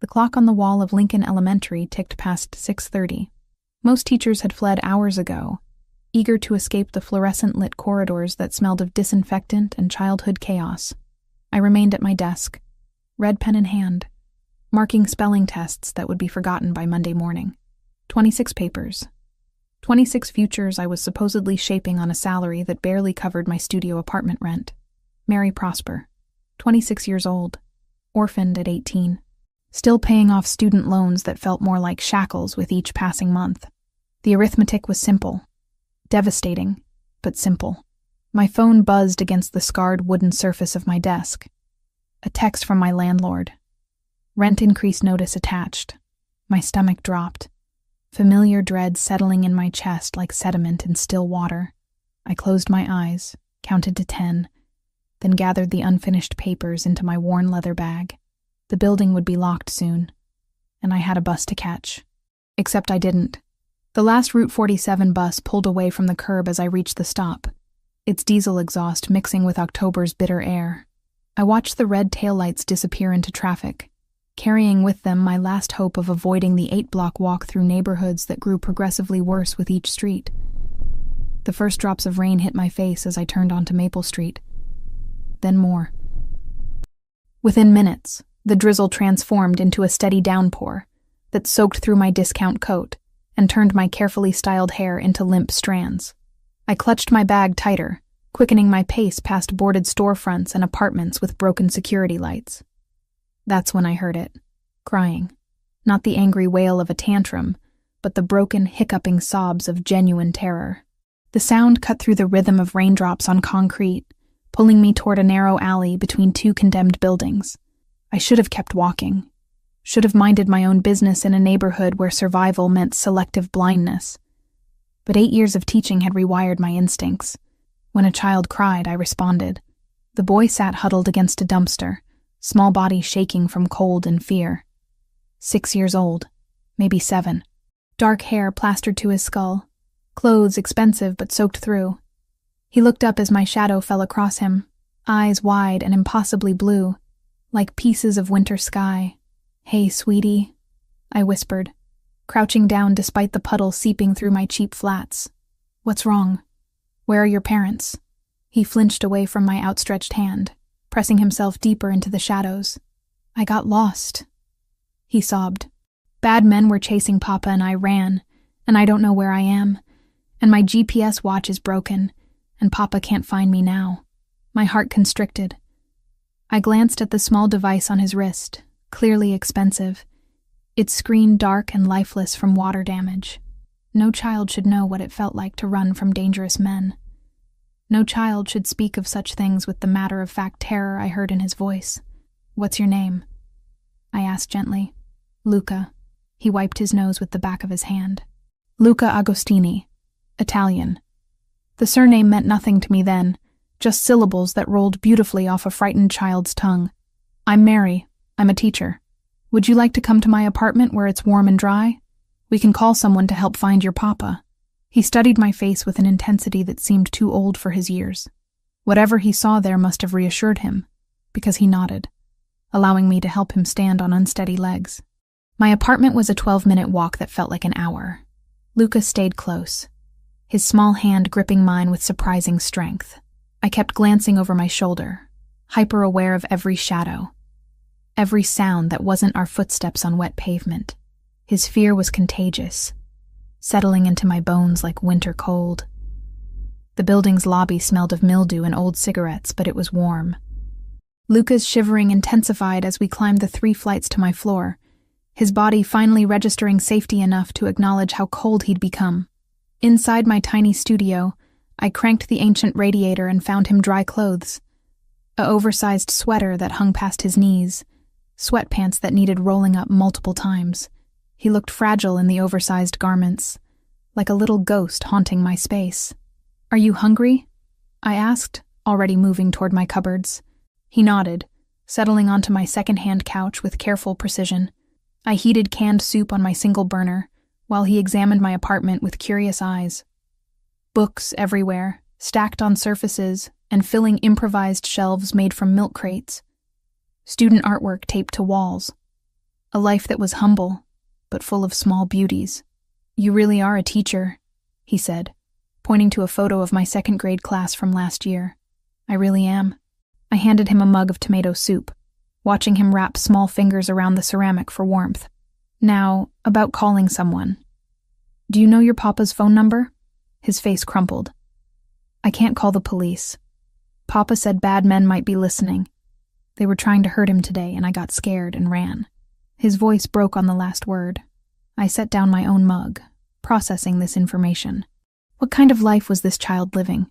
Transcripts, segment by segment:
The clock on the wall of Lincoln Elementary ticked past 6:30. Most teachers had fled hours ago, eager to escape the fluorescent-lit corridors that smelled of disinfectant and childhood chaos. I remained at my desk, red pen in hand, marking spelling tests that would be forgotten by Monday morning. 26 papers. 26 futures I was supposedly shaping on a salary that barely covered my studio apartment rent. Mary Prosper, 26 years old, orphaned at 18. Still paying off student loans that felt more like shackles with each passing month. The arithmetic was simple. Devastating, but simple. My phone buzzed against the scarred wooden surface of my desk. A text from my landlord. Rent increase notice attached. My stomach dropped. Familiar dread settling in my chest like sediment in still water. I closed my eyes, counted to 10, then gathered the unfinished papers into my worn leather bag. The building would be locked soon, and I had a bus to catch. Except I didn't. The last Route 47 bus pulled away from the curb as I reached the stop, its diesel exhaust mixing with October's bitter air. I watched the red taillights disappear into traffic, carrying with them my last hope of avoiding the 8-block walk through neighborhoods that grew progressively worse with each street. The first drops of rain hit my face as I turned onto Maple Street. Then more. Within minutes, the drizzle transformed into a steady downpour that soaked through my discount coat and turned my carefully styled hair into limp strands. I clutched my bag tighter, quickening my pace past boarded storefronts and apartments with broken security lights. That's when I heard it, crying. Not the angry wail of a tantrum, but the broken, hiccuping sobs of genuine terror. The sound cut through the rhythm of raindrops on concrete, pulling me toward a narrow alley between two condemned buildings. I should have kept walking. Should have minded my own business in a neighborhood where survival meant selective blindness. But 8 years of teaching had rewired my instincts. When a child cried, I responded. The boy sat huddled against a dumpster, small body shaking from cold and fear. 6 years old, maybe 7. Dark hair plastered to his skull, clothes expensive but soaked through. He looked up as my shadow fell across him, eyes wide and impossibly blue, like pieces of winter sky. "Hey, sweetie," I whispered, crouching down despite the puddle seeping through my cheap flats. "What's wrong? Where are your parents?" He flinched away from my outstretched hand, pressing himself deeper into the shadows. "I got lost," he sobbed. "Bad men were chasing Papa and I ran, and I don't know where I am, and my GPS watch is broken, and Papa can't find me now." My heart constricted. I glanced at the small device on his wrist, clearly expensive, its screen dark and lifeless from water damage. No child should know what it felt like to run from dangerous men. No child should speak of such things with the matter-of-fact terror I heard in his voice. "What's your name?" I asked gently. "Luca." He wiped his nose with the back of his hand. "Luca Agostini. Italian." The surname meant nothing to me then, just syllables that rolled beautifully off a frightened child's tongue. "I'm Mary. I'm a teacher. Would you like to come to my apartment where it's warm and dry? We can call someone to help find your Papa." He studied my face with an intensity that seemed too old for his years. Whatever he saw there must have reassured him, because he nodded, allowing me to help him stand on unsteady legs. My apartment was a 12-minute walk that felt like an hour. Luca stayed close, his small hand gripping mine with surprising strength. I kept glancing over my shoulder, hyper-aware of every shadow, every sound that wasn't our footsteps on wet pavement. His fear was contagious, settling into my bones like winter cold. The building's lobby smelled of mildew and old cigarettes, but it was warm. Luca's shivering intensified as we climbed the 3 flights to my floor, his body finally registering safety enough to acknowledge how cold he'd become. Inside my tiny studio, I cranked the ancient radiator and found him dry clothes. A oversized sweater that hung past his knees, sweatpants that needed rolling up multiple times. He looked fragile in the oversized garments, like a little ghost haunting my space. "Are you hungry?" I asked, already moving toward my cupboards. He nodded, settling onto my second-hand couch with careful precision. I heated canned soup on my single burner, while he examined my apartment with curious eyes. Books everywhere, stacked on surfaces and filling improvised shelves made from milk crates. Student artwork taped to walls. A life that was humble, but full of small beauties. "You really are a teacher," he said, pointing to a photo of my second-grade class from last year. "I really am." I handed him a mug of tomato soup, watching him wrap small fingers around the ceramic for warmth. "Now, about calling someone. Do you know your papa's phone number?" His face crumpled. "I can't call the police. Papa said bad men might be listening. They were trying to hurt him today, and I got scared and ran." His voice broke on the last word. I set down my own mug, processing this information. What kind of life was this child living?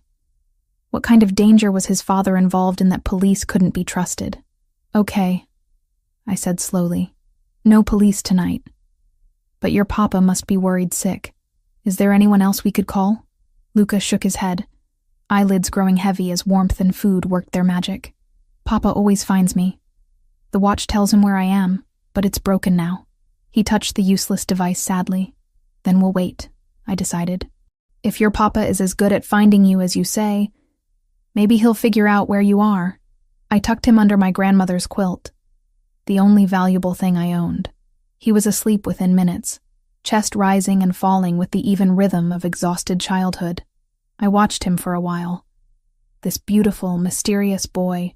What kind of danger was his father involved in that police couldn't be trusted? "Okay," I said slowly. "No police tonight. But your papa must be worried sick. Is there anyone else we could call?" Luca shook his head, eyelids growing heavy as warmth and food worked their magic. "Papa always finds me. The watch tells him where I am, but it's broken now." He touched the useless device sadly. "Then we'll wait," I decided. "If your papa is as good at finding you as you say, maybe he'll figure out where you are." I tucked him under my grandmother's quilt, the only valuable thing I owned. He was asleep within minutes, chest rising and falling with the even rhythm of exhausted childhood. I watched him for a while. This beautiful, mysterious boy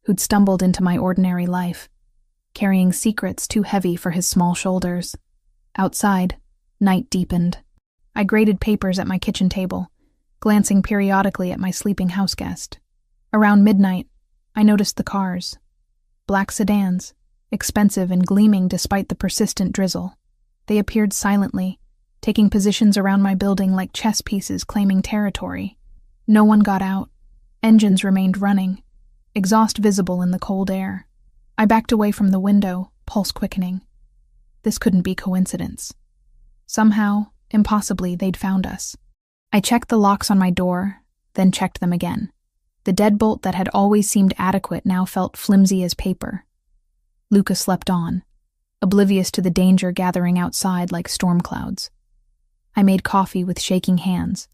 who'd stumbled into my ordinary life, carrying secrets too heavy for his small shoulders. Outside, night deepened. I graded papers at my kitchen table, glancing periodically at my sleeping houseguest. Around midnight, I noticed the cars. Black sedans, expensive and gleaming despite the persistent drizzle. They appeared silently, taking positions around my building like chess pieces claiming territory. No one got out. Engines remained running, exhaust visible in the cold air. I backed away from the window, pulse quickening. This couldn't be coincidence. Somehow, impossibly, they'd found us. I checked the locks on my door, then checked them again. The deadbolt that had always seemed adequate now felt flimsy as paper. Luca slept on, oblivious to the danger gathering outside like storm clouds. I made coffee with shaking hands,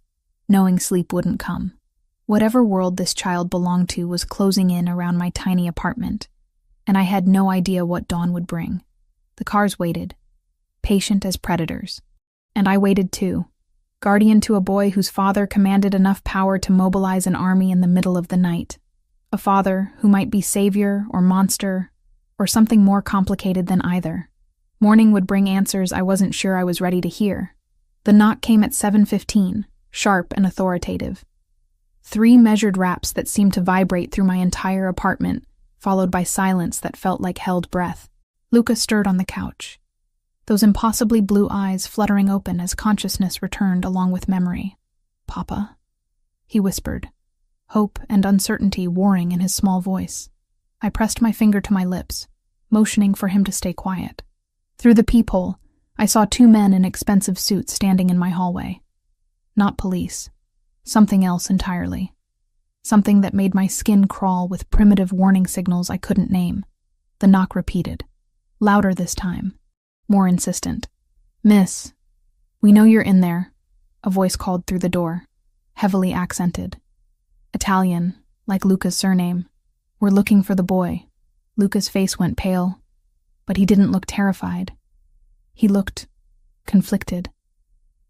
knowing sleep wouldn't come. Whatever world this child belonged to was closing in around my tiny apartment, and I had no idea what dawn would bring. The cars waited, patient as predators. And I waited too, guardian to a boy whose father commanded enough power to mobilize an army in the middle of the night. A father who might be savior or monster, or something more complicated than either. Morning would bring answers I wasn't sure I was ready to hear. The knock came at 7:15, sharp and authoritative. 3 measured raps that seemed to vibrate through my entire apartment, followed by silence that felt like held breath. Luca stirred on the couch, those impossibly blue eyes fluttering open as consciousness returned along with memory. "Papa," he whispered, hope and uncertainty warring in his small voice. I pressed my finger to my lips, motioning for him to stay quiet. Through the peephole, I saw 2 men in expensive suits standing in my hallway. Not police. Something else entirely. Something that made my skin crawl with primitive warning signals I couldn't name. The knock repeated. Louder this time. More insistent. "Miss, we know you're in there," a voice called through the door, heavily accented. Italian, like Luca's surname. "We're looking for the boy." Luca's face went pale, but he didn't look terrified. He looked conflicted,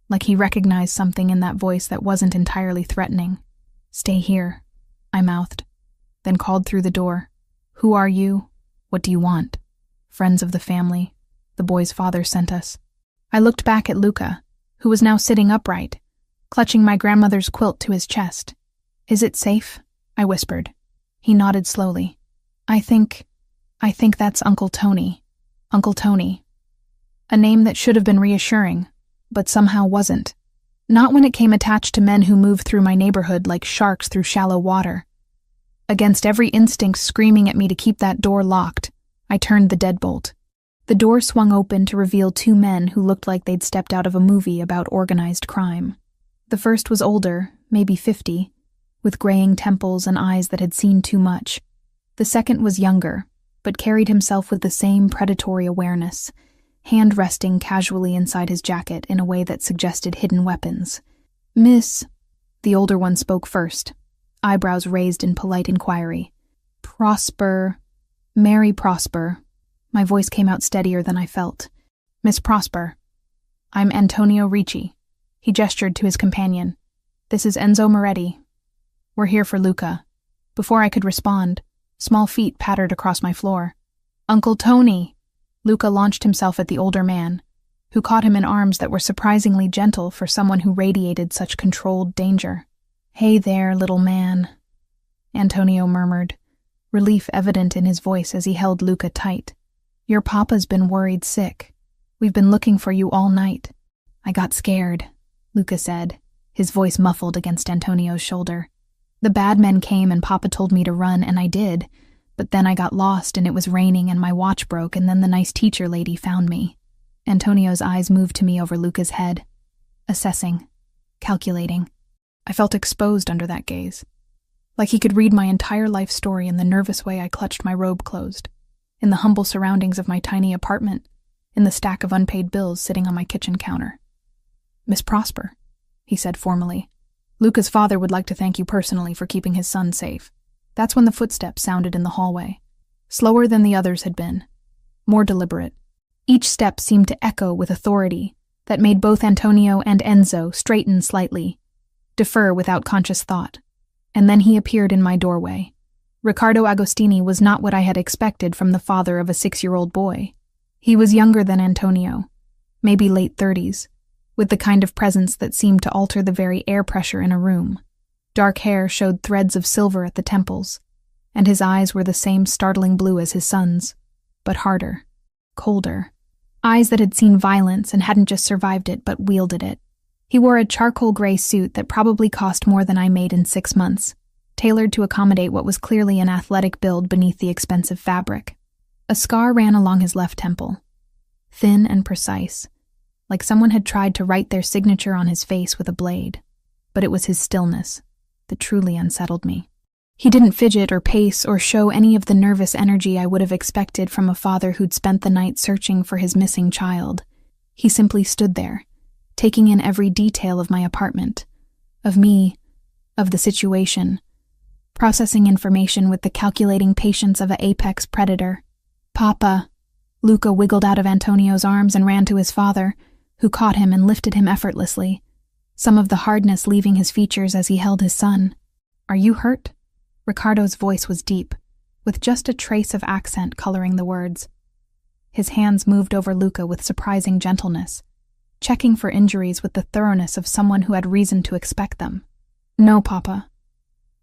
like he recognized something in that voice that wasn't entirely threatening. "Stay here," I mouthed, then called through the door. "Who are you? What do you want?" "Friends of the family. The boy's father sent us." I looked back at Luca, who was now sitting upright, clutching my grandmother's quilt to his chest. "Is it safe?" I whispered. He nodded slowly. I think that's Uncle Tony. Uncle Tony. A name that should have been reassuring, but somehow wasn't. Not when it came attached to men who moved through my neighborhood like sharks through shallow water. Against every instinct screaming at me to keep that door locked, I turned the deadbolt. The door swung open to reveal 2 men who looked like they'd stepped out of a movie about organized crime. The first was older, maybe 50, with graying temples and eyes that had seen too much. The second was younger, but carried himself with the same predatory awareness, hand resting casually inside his jacket in a way that suggested hidden weapons. "Miss," the older one spoke first, eyebrows raised in polite inquiry. Mary Prosper. My voice came out steadier than I felt. "Miss Prosper, I'm Antonio Ricci." He gestured to his companion. "This is Enzo Moretti. We're here for Luca." Before I could respond, small feet pattered across my floor. "Uncle Tony!" Luca launched himself at the older man, who caught him in arms that were surprisingly gentle for someone who radiated such controlled danger. "Hey there, little man," Antonio murmured, relief evident in his voice as he held Luca tight. "Your papa's been worried sick. We've been looking for you all night." "I got scared," Luca said, his voice muffled against Antonio's shoulder. "The bad men came and Papa told me to run, and I did, but then I got lost and it was raining and my watch broke and then the nice teacher lady found me." Antonio's eyes moved to me over Luca's head, assessing, calculating. I felt exposed under that gaze, like he could read my entire life story in the nervous way I clutched my robe closed, in the humble surroundings of my tiny apartment, in the stack of unpaid bills sitting on my kitchen counter. "Miss Prosper," he said formally, "Luca's father would like to thank you personally for keeping his son safe." That's when the footsteps sounded in the hallway, slower than the others had been, more deliberate. Each step seemed to echo with authority that made both Antonio and Enzo straighten slightly, defer without conscious thought. And then he appeared in my doorway. Riccardo Agostini was not what I had expected from the father of a 6-year-old boy. He was younger than Antonio, maybe late 30s, with the kind of presence that seemed to alter the very air pressure in a room. Dark hair showed threads of silver at the temples, and his eyes were the same startling blue as his son's, but harder, colder. Eyes that had seen violence and hadn't just survived it but wielded it. He wore a charcoal gray suit that probably cost more than I made in 6 months, tailored to accommodate what was clearly an athletic build beneath the expensive fabric. A scar ran along his left temple, thin and precise, like someone had tried to write their signature on his face with a blade. But it was his stillness that truly unsettled me. He didn't fidget or pace or show any of the nervous energy I would have expected from a father who'd spent the night searching for his missing child. He simply stood there, taking in every detail of my apartment, of me, of the situation, processing information with the calculating patience of an apex predator. "Papa!" Luca wiggled out of Antonio's arms and ran to his father, who caught him and lifted him effortlessly, some of the hardness leaving his features as he held his son. "Are you hurt?" Riccardo's voice was deep, with just a trace of accent coloring the words. His hands moved over Luca with surprising gentleness, checking for injuries with the thoroughness of someone who had reason to expect them. "No, Papa.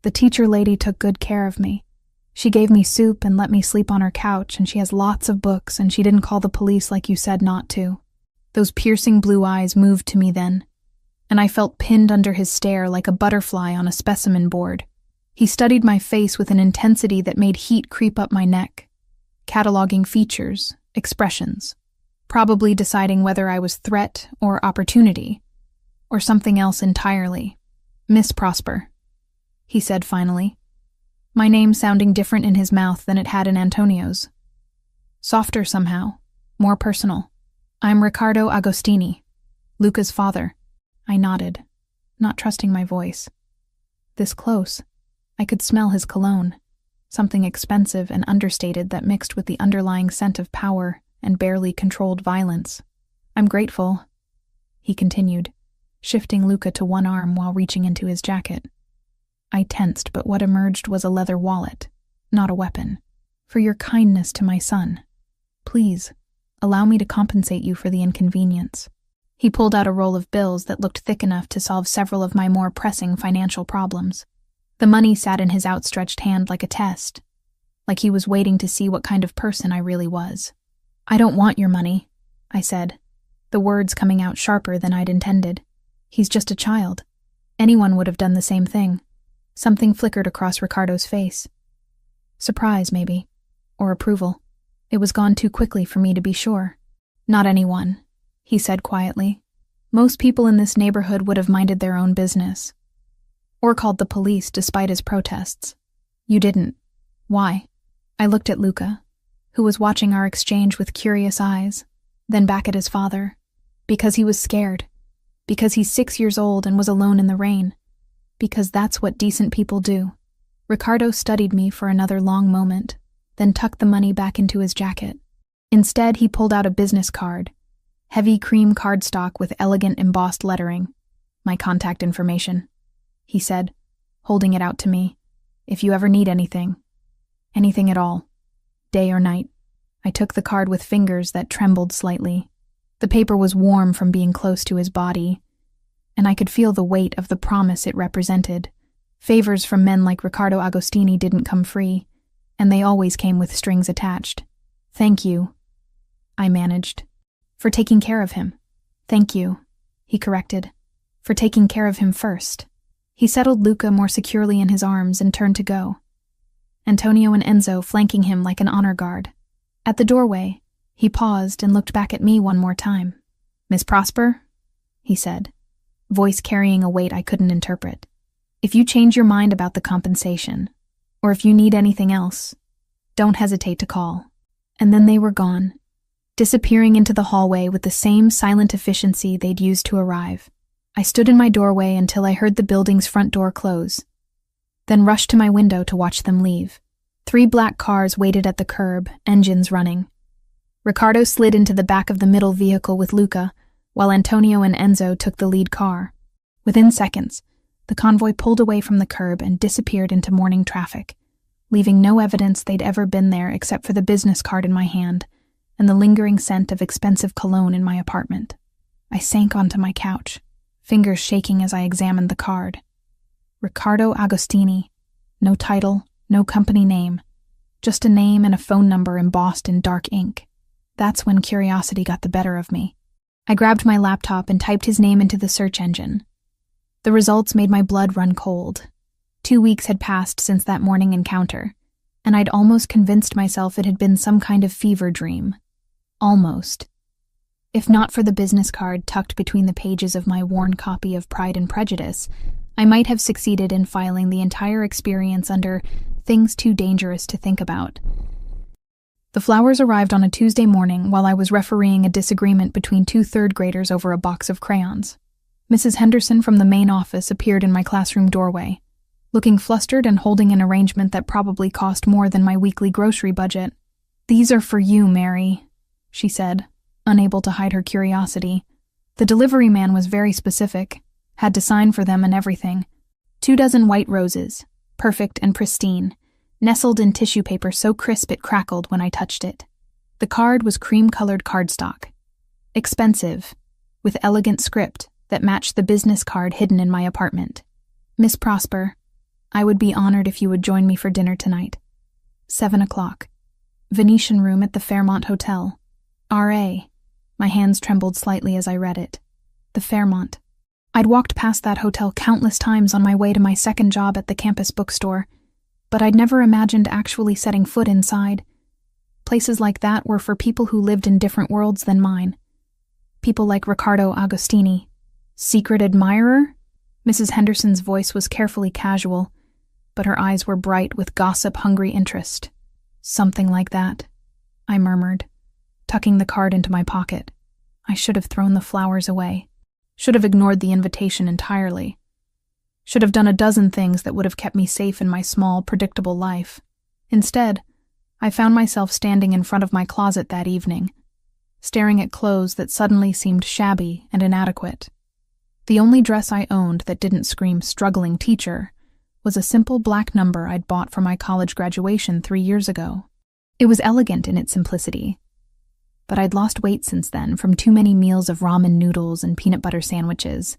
The teacher lady took good care of me. She gave me soup and let me sleep on her couch, and she has lots of books, and she didn't call the police like you said not to." Those piercing blue eyes moved to me then, and I felt pinned under his stare like a butterfly on a specimen board. He studied my face with an intensity that made heat creep up my neck, cataloging features, expressions, probably deciding whether I was threat or opportunity, or something else entirely. "Miss Prosper," he said finally, my name sounding different in his mouth than it had in Antonio's. Softer somehow, more personal. "I'm Riccardo Agostini, Luca's father." I nodded, not trusting my voice. This close, I could smell his cologne, something expensive and understated that mixed with the underlying scent of power and barely controlled violence. "I'm grateful," he continued, shifting Luca to one arm while reaching into his jacket. I tensed, but what emerged was a leather wallet, not a weapon. "For your kindness to my son. Please, allow me to compensate you for the inconvenience." He pulled out a roll of bills that looked thick enough to solve several of my more pressing financial problems. The money sat in his outstretched hand like a test, like he was waiting to see what kind of person I really was. "I don't want your money," I said, the words coming out sharper than I'd intended. "He's just a child. Anyone would have done the same thing." Something flickered across Riccardo's face. Surprise, maybe, or approval. It was gone too quickly for me to be sure. "Not anyone," he said quietly. "Most people in this neighborhood would have minded their own business, or called the police despite his protests. You didn't. Why?" I looked at Luca, who was watching our exchange with curious eyes, then back at his father. "Because he was scared. Because he's 6 years old and was alone in the rain. Because that's what decent people do." Riccardo studied me for another long moment, then tucked the money back into his jacket. Instead, he pulled out a business card, heavy cream cardstock with elegant embossed lettering. "My contact information," he said, holding it out to me. "If you ever need anything at all, day or night." I took the card with fingers that trembled slightly. The paper was warm from being close to his body, and I could feel the weight of the promise it represented. Favors from men like Riccardo Agostini didn't come free, and they always came with strings attached. "Thank you," I managed. "For taking care of him." "Thank you," he corrected. "For taking care of him first." He settled Luca more securely in his arms and turned to go, Antonio and Enzo flanking him like an honor guard. At the doorway, he paused and looked back at me one more time. "Miss Prosper?" he said, voice carrying a weight I couldn't interpret. "If you change your mind about the compensation, or if you need anything else, don't hesitate to call." And then they were gone, disappearing into the hallway with the same silent efficiency they'd used to arrive. I stood in my doorway until I heard the building's front door close, then rushed to my window to watch them leave. 3 black cars waited at the curb, engines running. Riccardo slid into the back of the middle vehicle with Luca, while Antonio and Enzo took the lead car. Within seconds, the convoy pulled away from the curb and disappeared into morning traffic, leaving no evidence they'd ever been there except for the business card in my hand and the lingering scent of expensive cologne in my apartment. I sank onto my couch, fingers shaking as I examined the card. Riccardo Agostini. No title, no company name. Just a name and a phone number embossed in dark ink. That's when curiosity got the better of me. I grabbed my laptop and typed his name into the search engine. The results made my blood run cold. 2 weeks had passed since that morning encounter, and I'd almost convinced myself it had been some kind of fever dream. Almost. If not for the business card tucked between the pages of my worn copy of Pride and Prejudice, I might have succeeded in filing the entire experience under things too dangerous to think about. The flowers arrived on a Tuesday morning while I was refereeing a disagreement between 2 third graders over a box of crayons. Mrs. Henderson from the main office appeared in my classroom doorway, looking flustered and holding an arrangement that probably cost more than my weekly grocery budget. "These are for you, Mary," she said, unable to hide her curiosity. The delivery man was very specific, had to sign for them and everything. 24 white roses, perfect and pristine, nestled in tissue paper so crisp it crackled when I touched it. The card was cream-colored cardstock. Expensive, with elegant script that matched the business card hidden in my apartment. "Miss Prosper, I would be honored if you would join me for dinner tonight. 7 o'clock. Venetian room at the Fairmont Hotel. R.A." My hands trembled slightly as I read it. The Fairmont. I'd walked past that hotel countless times on my way to my second job at the campus bookstore, but I'd never imagined actually setting foot inside. Places like that were for people who lived in different worlds than mine. People like Riccardo Agostini. Secret admirer? Mrs. Henderson's voice was carefully casual, but her eyes were bright with gossip-hungry interest. "Something like that," I murmured, tucking the card into my pocket. I should have thrown the flowers away. Should have ignored the invitation entirely. Should have done a dozen things that would have kept me safe in my small, predictable life. Instead, I found myself standing in front of my closet that evening, staring at clothes that suddenly seemed shabby and inadequate. The only dress I owned that didn't scream struggling teacher was a simple black number I'd bought for my college graduation 3 years ago. It was elegant in its simplicity, but I'd lost weight since then from too many meals of ramen noodles and peanut butter sandwiches,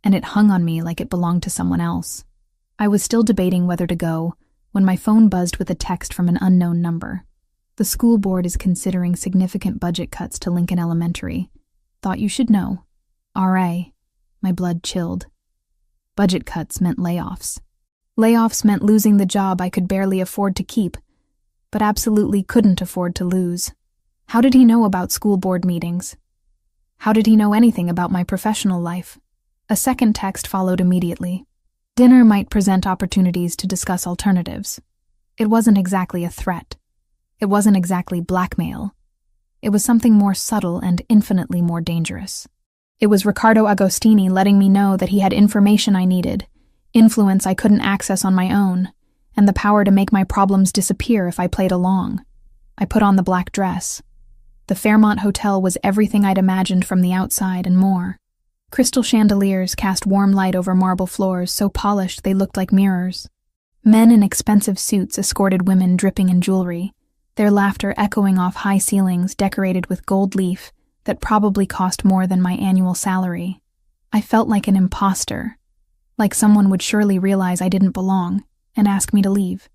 and it hung on me like it belonged to someone else. I was still debating whether to go when my phone buzzed with a text from an unknown number. "The school board is considering significant budget cuts to Lincoln Elementary. Thought you should know. R.A." My blood chilled. Budget cuts meant layoffs. Layoffs meant losing the job I could barely afford to keep, but absolutely couldn't afford to lose. How did he know about school board meetings? How did he know anything about my professional life? A second text followed immediately. Dinner might present opportunities to discuss alternatives. It wasn't exactly a threat. It wasn't exactly blackmail. It was something more subtle and infinitely more dangerous. It was Riccardo Agostini letting me know that he had information I needed, influence I couldn't access on my own, and the power to make my problems disappear if I played along. I put on the black dress, The Fairmont Hotel was everything I'd imagined from the outside and more. Crystal chandeliers cast warm light over marble floors so polished they looked like mirrors. Men in expensive suits escorted women dripping in jewelry, their laughter echoing off high ceilings decorated with gold leaf that probably cost more than my annual salary. I felt like an imposter, like someone would surely realize I didn't belong and ask me to leave.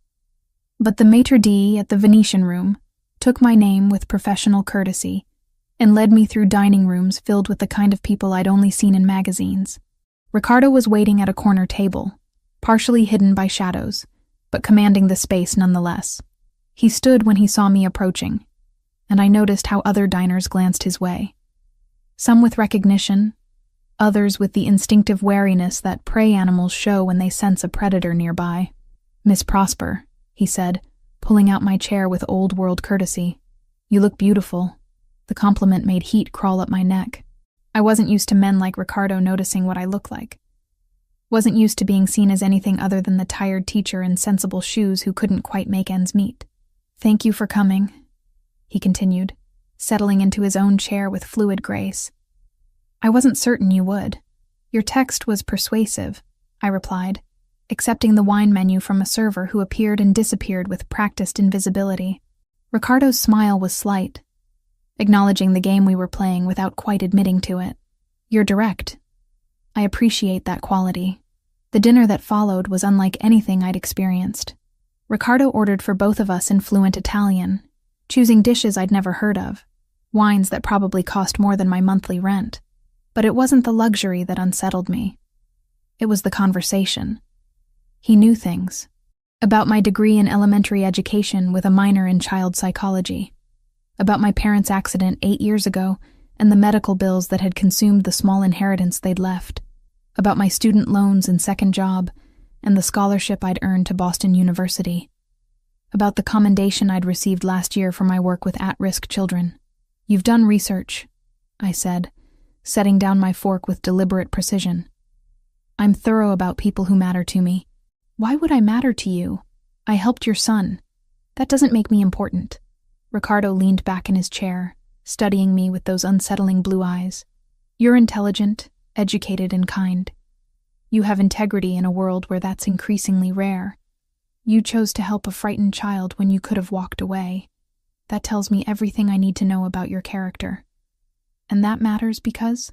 But the maitre d' at the Venetian room took my name with professional courtesy and led me through dining rooms filled with the kind of people I'd only seen in magazines. Ricardo was waiting at a corner table, partially hidden by shadows, but commanding the space nonetheless. He stood when he saw me approaching, and I noticed how other diners glanced his way. Some with recognition, others with the instinctive wariness that prey animals show when they sense a predator nearby. "Miss Prosper," he said, pulling out my chair with old-world courtesy. "You look beautiful." The compliment made heat crawl up my neck. I wasn't used to men like Ricardo noticing what I looked like. Wasn't used to being seen as anything other than the tired teacher in sensible shoes who couldn't quite make ends meet. "Thank you for coming," he continued, settling into his own chair with fluid grace. "I wasn't certain you would. Your text was persuasive," I replied, accepting the wine menu from a server who appeared and disappeared with practiced invisibility. Ricardo's smile was slight, acknowledging the game we were playing without quite admitting to it. "You're direct. I appreciate that quality." The dinner that followed was unlike anything I'd experienced. Ricardo ordered for both of us in fluent Italian, choosing dishes I'd never heard of, wines that probably cost more than my monthly rent. But it wasn't the luxury that unsettled me. It was the conversation. He knew things. About my degree in elementary education with a minor in child psychology. About my parents' accident 8 years ago and the medical bills that had consumed the small inheritance they'd left. About my student loans and second job and the scholarship I'd earned to Boston University. About the commendation I'd received last year for my work with at-risk children. "You've done research," I said, setting down my fork with deliberate precision. "I'm thorough about people who matter to me." "Why would I matter to you? I helped your son. That doesn't make me important." Ricardo leaned back in his chair, studying me with those unsettling blue eyes. "You're intelligent, educated, and kind. You have integrity in a world where that's increasingly rare. You chose to help a frightened child when you could have walked away. That tells me everything I need to know about your character. And that matters because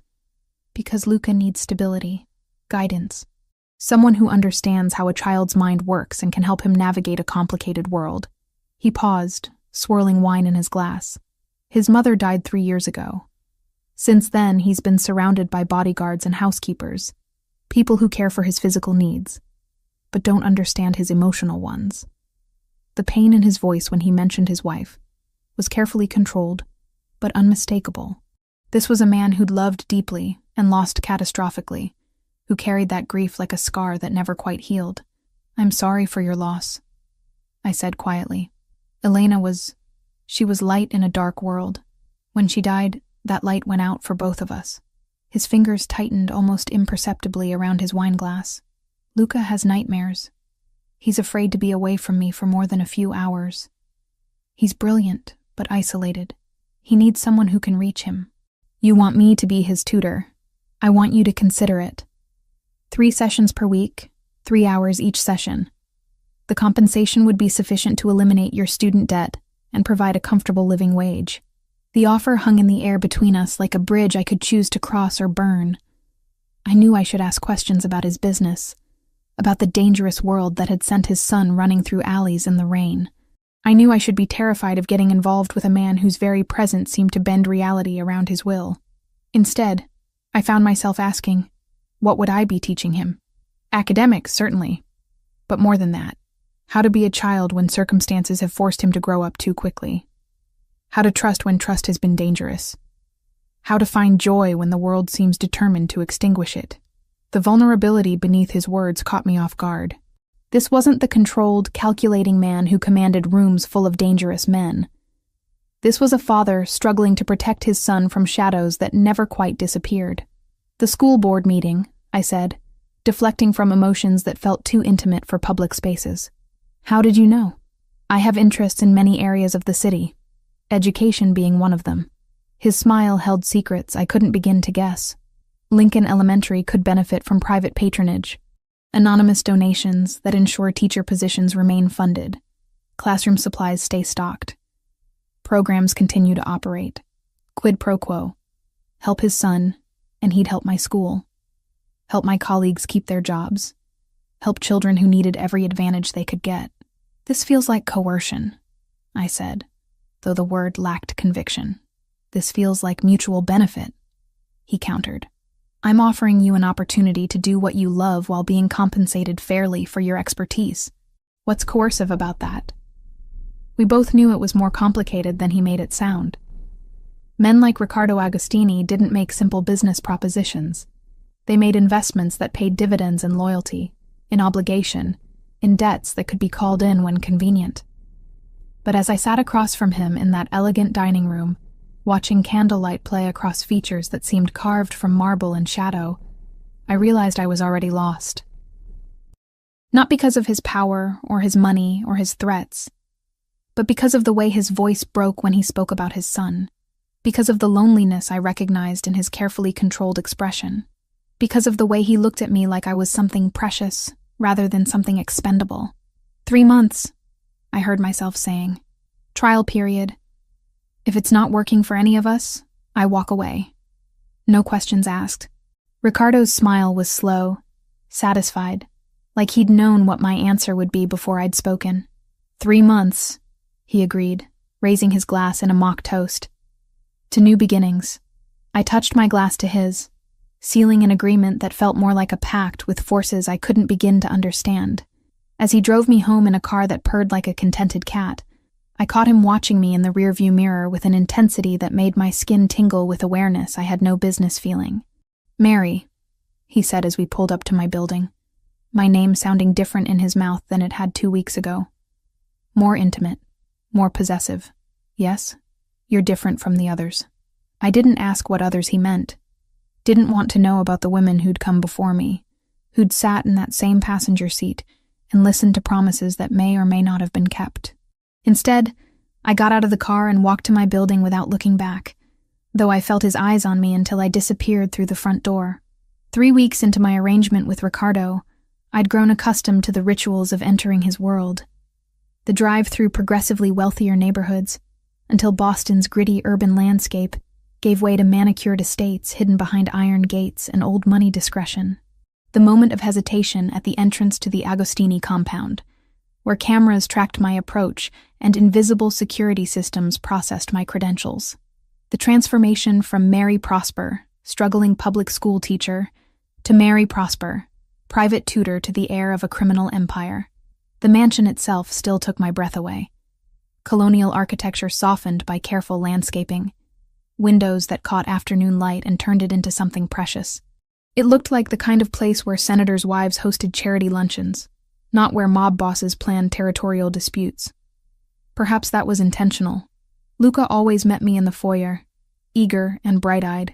Luca needs stability, guidance. Someone who understands how a child's mind works and can help him navigate a complicated world." He paused, swirling wine in his glass. His mother died 3 years ago. Since then, he's been surrounded by bodyguards and housekeepers, people who care for his physical needs, but don't understand his emotional ones. The pain in his voice when he mentioned his wife was carefully controlled, but unmistakable. This was a man who'd loved deeply and lost catastrophically, who carried that grief like a scar that never quite healed. "I'm sorry for your loss," I said quietly. "Elena was light in a dark world. When she died, that light went out for both of us." His fingers tightened almost imperceptibly around his wineglass. "Luca has nightmares. He's afraid to be away from me for more than a few hours. He's brilliant, but isolated. He needs someone who can reach him. You want me to be his tutor. I want you to consider it. 3 sessions per week, 3 hours each session. The compensation would be sufficient to eliminate your student debt and provide a comfortable living wage." The offer hung in the air between us like a bridge I could choose to cross or burn. I knew I should ask questions about his business, about the dangerous world that had sent his son running through alleys in the rain. I knew I should be terrified of getting involved with a man whose very presence seemed to bend reality around his will. Instead, I found myself asking, what would I be teaching him? Academics, certainly, but more than that. How to be a child when circumstances have forced him to grow up too quickly. How to trust when trust has been dangerous. How to find joy when the world seems determined to extinguish it. The vulnerability beneath his words caught me off guard. This wasn't the controlled, calculating man who commanded rooms full of dangerous men. This was a father struggling to protect his son from shadows that never quite disappeared. "The school board meeting," I said, deflecting from emotions that felt too intimate for public spaces. "How did you know?" "I have interests in many areas of the city. education being one of them. His smile held secrets I couldn't begin to guess. Lincoln Elementary could benefit from private patronage, anonymous donations that ensure teacher positions remain funded, classroom supplies stay stocked, programs continue to operate. Quid pro quo. Help his son, and he'd help my school. Help my colleagues keep their jobs. Help children who needed every advantage they could get. This feels like coercion, I said, though the word lacked conviction. This feels like mutual benefit, he countered. I'm offering you an opportunity to do what you love while being compensated fairly for your expertise. What's coercive about that? We both knew it was more complicated than he made it sound. Men like Riccardo Agostini didn't make simple business propositions. They made investments that paid dividends in loyalty, in obligation, in debts that could be called in when convenient. But as I sat across from him in that elegant dining room, watching candlelight play across features that seemed carved from marble and shadow, I realized I was already lost. Not because of his power, or his money, or his threats, but because of the way his voice broke when he spoke about his son, because of the loneliness I recognized in his carefully controlled expression, because of the way he looked at me like I was something precious rather than something expendable. 3 months, I heard myself saying. Trial period. If it's not working for any of us, I walk away. No questions asked. Ricardo's smile was slow, satisfied, like he'd known what my answer would be before I'd spoken. 3 months, he agreed, raising his glass in a mock toast. To new beginnings. I touched my glass to his, sealing an agreement that felt more like a pact with forces I couldn't begin to understand. As he drove me home in a car that purred like a contented cat, I caught him watching me in the rearview mirror with an intensity that made my skin tingle with awareness I had no business feeling. Mary, he said as we pulled up to my building, my name sounding different in his mouth than it had 2 weeks ago. More intimate, more possessive. Yes, you're different from the others. I didn't ask what others he meant. Didn't want to know about the women who'd come before me, who'd sat in that same passenger seat and listened to promises that may or may not have been kept. Instead, I got out of the car and walked to my building without looking back, though I felt his eyes on me until I disappeared through the front door. 3 weeks into my arrangement with Ricardo, I'd grown accustomed to the rituals of entering his world. The drive through progressively wealthier neighborhoods, until Boston's gritty urban landscape gave way to manicured estates hidden behind iron gates and old money discretion. The moment of hesitation at the entrance to the Agostini compound, where cameras tracked my approach and invisible security systems processed my credentials. The transformation from Mary Prosper, struggling public school teacher, to Mary Prosper, private tutor to the heir of a criminal empire. The mansion itself still took my breath away. Colonial architecture softened by careful landscaping, windows that caught afternoon light and turned it into something precious. It looked like the kind of place where senators' wives hosted charity luncheons, not where mob bosses planned territorial disputes. Perhaps that was intentional. Luca always met me in the foyer, eager and bright-eyed,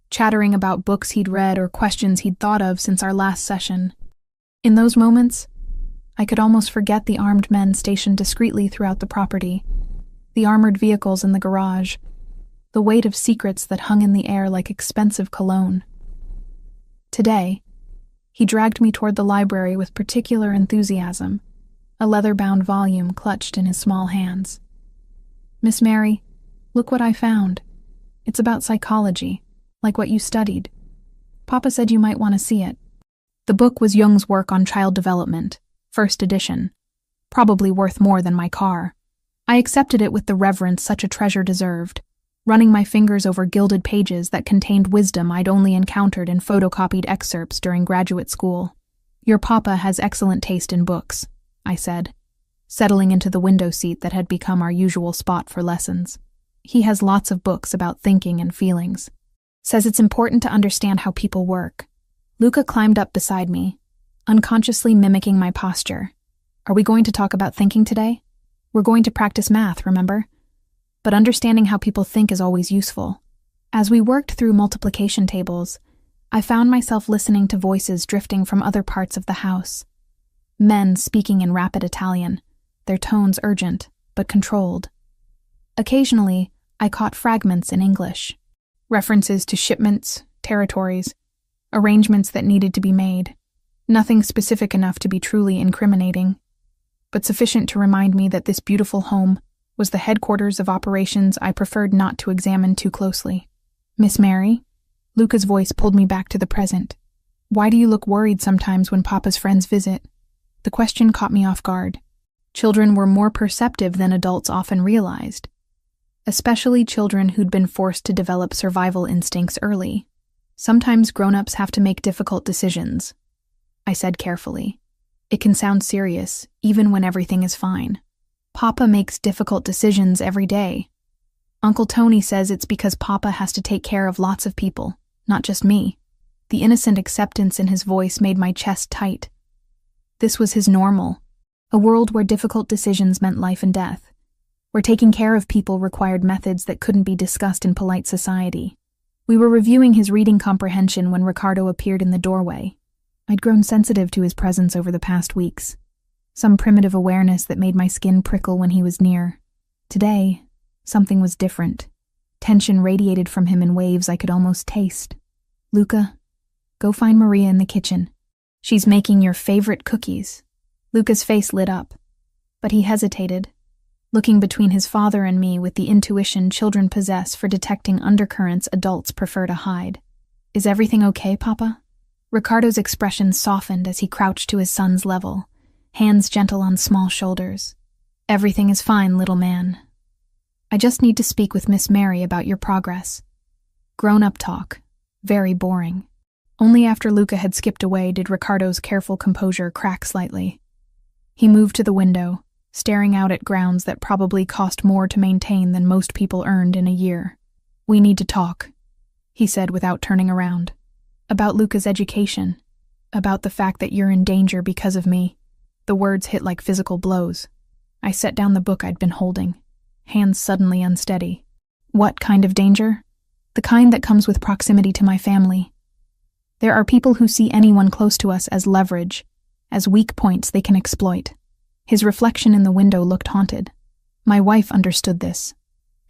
chattering about books he'd read or questions he'd thought of since our last session. In those moments, I could almost forget the armed men stationed discreetly throughout the property, the armored vehicles in the garage, the weight of secrets that hung in the air like expensive cologne. Today, he dragged me toward the library with particular enthusiasm, a leather-bound volume clutched in his small hands. Miss Mary, look what I found. It's about psychology, like what you studied. Papa said you might want to see it. The book was Jung's work on child development, first edition, probably worth more than my car. I accepted it with the reverence such a treasure deserved, running my fingers over gilded pages that contained wisdom I'd only encountered in photocopied excerpts during graduate school. Your papa has excellent taste in books, I said, settling into the window seat that had become our usual spot for lessons. He has lots of books about thinking and feelings. Says it's important to understand how people work. Luca climbed up beside me, unconsciously mimicking my posture. Are we going to talk about thinking today? We're going to practice math, remember? But understanding how people think is always useful. As we worked through multiplication tables, I found myself listening to voices drifting from other parts of the house. Men speaking in rapid Italian, their tones urgent, but controlled. Occasionally, I caught fragments in English, references to shipments, territories, arrangements that needed to be made, nothing specific enough to be truly incriminating, but sufficient to remind me that this beautiful home was the headquarters of operations I preferred not to examine too closely. "Miss Mary?" Luca's voice pulled me back to the present. "Why do you look worried sometimes when Papa's friends visit?" The question caught me off guard. Children were more perceptive than adults often realized, especially children who'd been forced to develop survival instincts early. "Sometimes grown-ups have to make difficult decisions," I said carefully. "It can sound serious, even when everything is fine. Papa makes difficult decisions every day. Uncle Tony says it's because Papa has to take care of lots of people, not just me." The innocent acceptance in his voice made my chest tight. This was his normal, a world where difficult decisions meant life and death, where taking care of people required methods that couldn't be discussed in polite society. We were reviewing his reading comprehension when Ricardo appeared in the doorway. I'd grown sensitive to his presence over the past weeks, some primitive awareness that made my skin prickle when he was near. Today, something was different. Tension radiated from him in waves I could almost taste. "Luca, go find Maria in the kitchen. She's making your favorite cookies." Luca's face lit up, but he hesitated, looking between his father and me with the intuition children possess for detecting undercurrents adults prefer to hide. "Is everything okay, Papa?" Ricardo's expression softened as he crouched to his son's level, hands gentle on small shoulders. "Everything is fine, little man. I just need to speak with Miss Mary about your progress." Grown-up talk, very boring. Only after Luca had skipped away did Ricardo's careful composure crack slightly. He moved to the window, staring out at grounds that probably cost more to maintain than most people earned in a year. "We need to talk," he said without turning around. "About Luca's education. About the fact that you're in danger because of me." The words hit like physical blows. I set down the book I'd been holding, hands suddenly unsteady. "What kind of danger?" "The kind that comes with proximity to my family. There are people who see anyone close to us as leverage, as weak points they can exploit." His reflection in the window looked haunted. My wife understood this.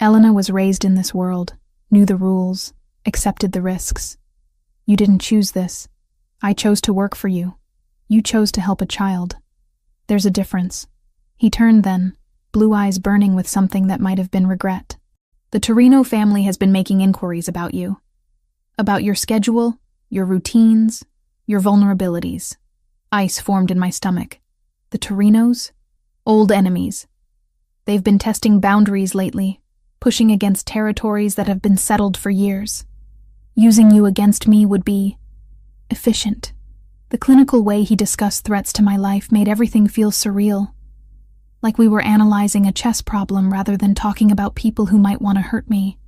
Elena was raised in this world, knew the rules, accepted the risks. "You didn't choose this. I chose to work for you. You chose to help a child. There's a difference." He turned then, blue eyes burning with something that might have been regret. "The Torino family has been making inquiries about you. About your schedule, your routines, your vulnerabilities." Ice formed in my stomach. The Torinos? Old enemies. They've been testing boundaries lately, pushing against territories that have been settled for years. Using you against me would be efficient. The clinical way he discussed threats to my life made everything feel surreal, like we were analyzing a chess problem rather than talking about people who might want to hurt me.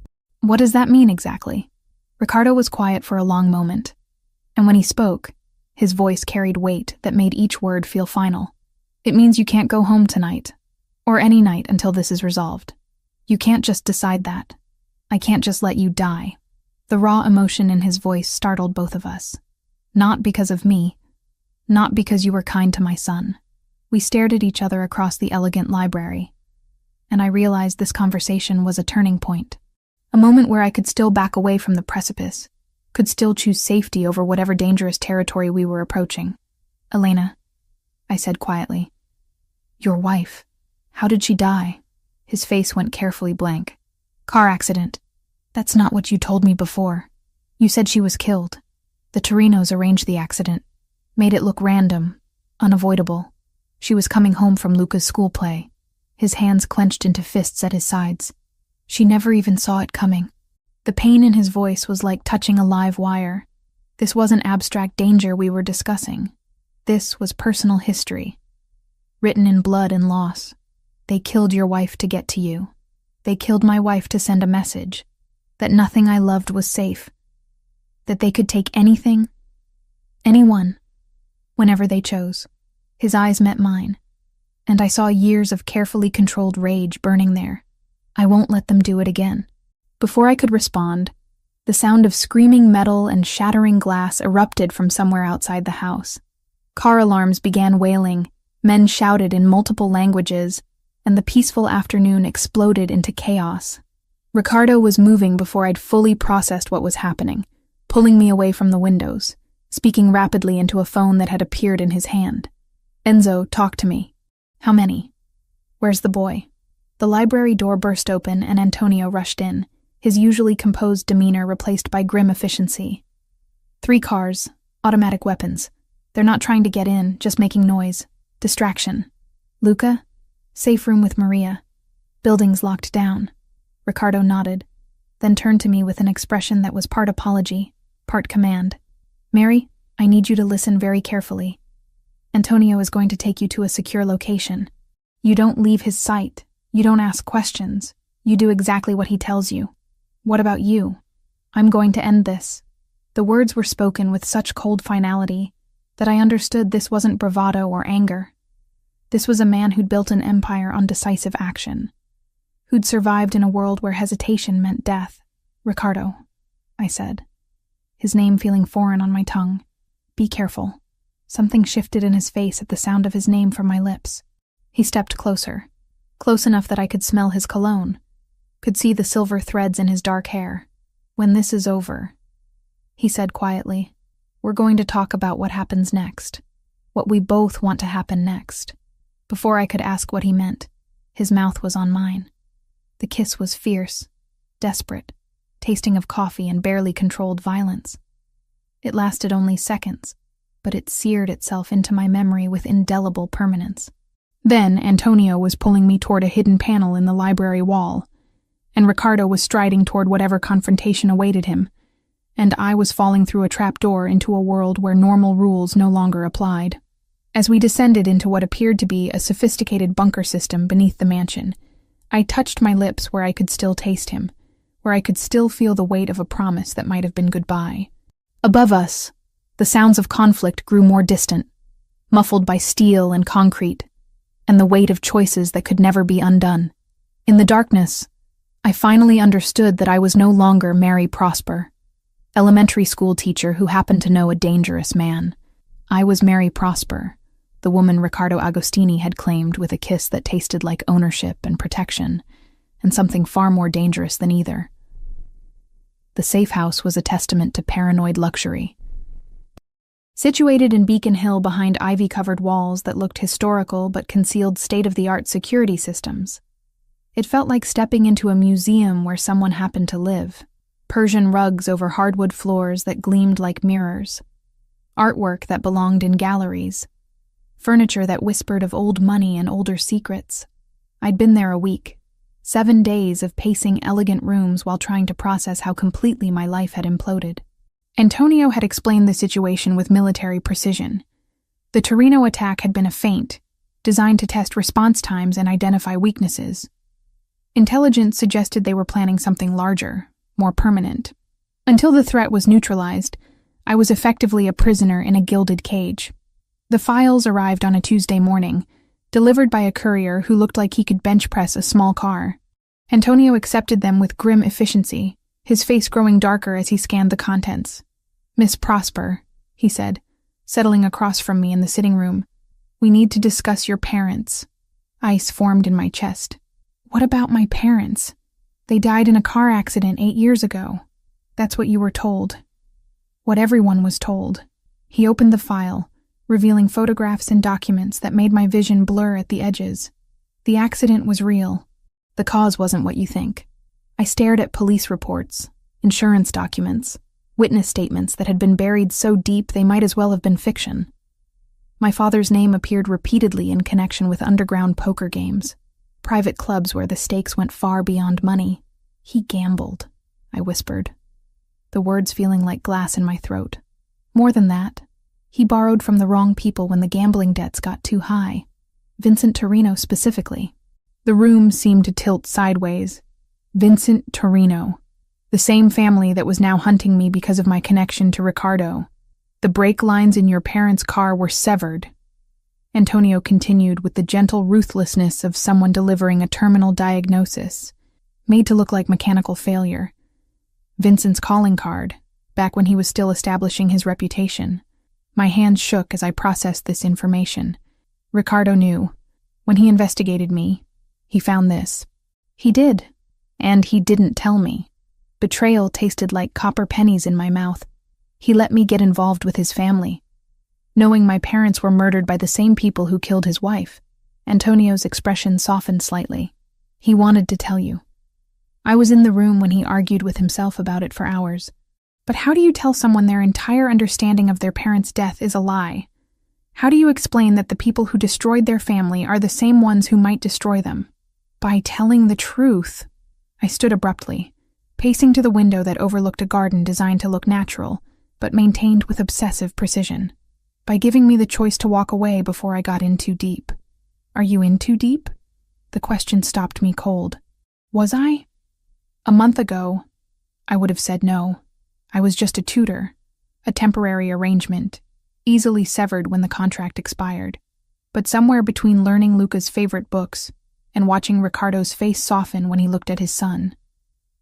"What does that mean exactly?" Ricardo was quiet for a long moment, and when he spoke, his voice carried weight that made each word feel final. "It means you can't go home tonight, or any night until this is resolved. You can't just decide that. I can't just let you die." The raw emotion in his voice startled both of us. "Not because of me. Not because you were kind to my son." We stared at each other across the elegant library, and I realized this conversation was a turning point. A moment where I could still back away from the precipice, could still choose safety over whatever dangerous territory we were approaching. "Elena," I said quietly. "Your wife. How did she die?" His face went carefully blank. "Car accident." "That's not what you told me before. You said she was killed. The Torinos arranged the accident, made it look random, unavoidable. She was coming home from Luca's school play." His hands clenched into fists at his sides. "She never even saw it coming." The pain in his voice was like touching a live wire. This wasn't abstract danger we were discussing. This was personal history, written in blood and loss. They killed your wife to get to you. They killed my wife to send a message that nothing I loved was safe, that they could take anything, anyone, whenever they chose. His eyes met mine, and I saw years of carefully controlled rage burning there. "I won't let them do it again." Before I could respond, the sound of screaming metal and shattering glass erupted from somewhere outside the house. Car alarms began wailing, men shouted in multiple languages, and the peaceful afternoon exploded into chaos. Ricardo was moving before I'd fully processed what was happening, pulling me away from the windows, speaking rapidly into a phone that had appeared in his hand. "Enzo, talk to me." "How many? Where's the boy?" The library door burst open and Antonio rushed in, his usually composed demeanor replaced by grim efficiency. "3 cars, automatic weapons. They're not trying to get in, just making noise. Distraction. Luca? Safe room with Maria. Building's locked down." Ricardo nodded, then turned to me with an expression that was part apology, part command. "Mary, I need you to listen very carefully. Antonio is going to take you to a secure location. You don't leave his sight. You don't ask questions. You do exactly what he tells you. What about you? I'm going to end this." The words were spoken with such cold finality that I understood this wasn't bravado or anger. This was a man who'd built an empire on decisive action, who'd survived in a world where hesitation meant death. "Ricardo," I said, his name feeling foreign on my tongue. "Be careful." Something shifted in his face at the sound of his name from my lips. He stepped closer, close enough that I could smell his cologne, could see the silver threads in his dark hair. "When this is over," he said quietly, "we're going to talk about what happens next, what we both want to happen next." Before I could ask what he meant, his mouth was on mine. The kiss was fierce, desperate, tasting of coffee and barely controlled violence. It lasted only seconds, but it seared itself into my memory with indelible permanence. Then Antonio was pulling me toward a hidden panel in the library wall, and Ricardo was striding toward whatever confrontation awaited him, and I was falling through a trapdoor into a world where normal rules no longer applied. As we descended into what appeared to be a sophisticated bunker system beneath the mansion, I touched my lips where I could still taste him, where I could still feel the weight of a promise that might have been goodbye. Above us, the sounds of conflict grew more distant, muffled by steel and concrete, and the weight of choices that could never be undone. In the darkness, I finally understood that I was no longer Mary Prosper, elementary school teacher who happened to know a dangerous man. I was Mary Prosper, the woman Riccardo Agostini had claimed with a kiss that tasted like ownership and protection, and something far more dangerous than either. The safe house was a testament to paranoid luxury. Situated in Beacon Hill behind ivy-covered walls that looked historical but concealed state-of-the-art security systems, it felt like stepping into a museum where someone happened to live. Persian rugs over hardwood floors that gleamed like mirrors, artwork that belonged in galleries, furniture that whispered of old money and older secrets. I'd been there a week, 7 days of pacing elegant rooms while trying to process how completely my life had imploded. Antonio had explained the situation with military precision. The Torino attack had been a feint, designed to test response times and identify weaknesses. Intelligence suggested they were planning something larger, more permanent. Until the threat was neutralized, I was effectively a prisoner in a gilded cage. The files arrived on a Tuesday morning, delivered by a courier who looked like he could bench press a small car. Antonio accepted them with grim efficiency, his face growing darker as he scanned the contents. "Miss Prosper," he said, settling across from me in the sitting room, "we need to discuss your parents." Ice formed in my chest. What about my parents? They died in a car accident 8 years ago. That's what you were told. What everyone was told. He opened the file, revealing photographs and documents that made my vision blur at the edges. The accident was real. The cause wasn't what you think. I stared at police reports, insurance documents, witness statements that had been buried so deep they might as well have been fiction. My father's name appeared repeatedly in connection with underground poker games, private clubs where the stakes went far beyond money. He gambled, I whispered, the words feeling like glass in my throat. More than that, he borrowed from the wrong people when the gambling debts got too high. Vincent Torino specifically. The room seemed to tilt sideways. Vincent Torino. The same family that was now hunting me because of my connection to Ricardo. The brake lines in your parents' car were severed. Antonio continued with the gentle ruthlessness of someone delivering a terminal diagnosis, made to look like mechanical failure. Vincent's calling card, back when he was still establishing his reputation. My hands shook as I processed this information. Ricardo knew. When he investigated me, He found this. He did. And he didn't tell me. Betrayal tasted like copper pennies in my mouth. He let me get involved with his family, knowing my parents were murdered by the same people who killed his wife. Antonio's expression softened slightly. He wanted to tell you. I was in the room when he argued with himself about it for hours. But how do you tell someone their entire understanding of their parents' death is a lie? How do you explain that the people who destroyed their family are the same ones who might destroy them? By telling the truth. I stood abruptly, pacing to the window that overlooked a garden designed to look natural, but maintained with obsessive precision. By giving me the choice to walk away before I got in too deep. Are you in too deep? The question stopped me cold. Was I? A month ago, I would have said no. I was just a tutor, a temporary arrangement, easily severed when the contract expired. But somewhere between learning Luca's favorite books and watching Ricardo's face soften when he looked at his son,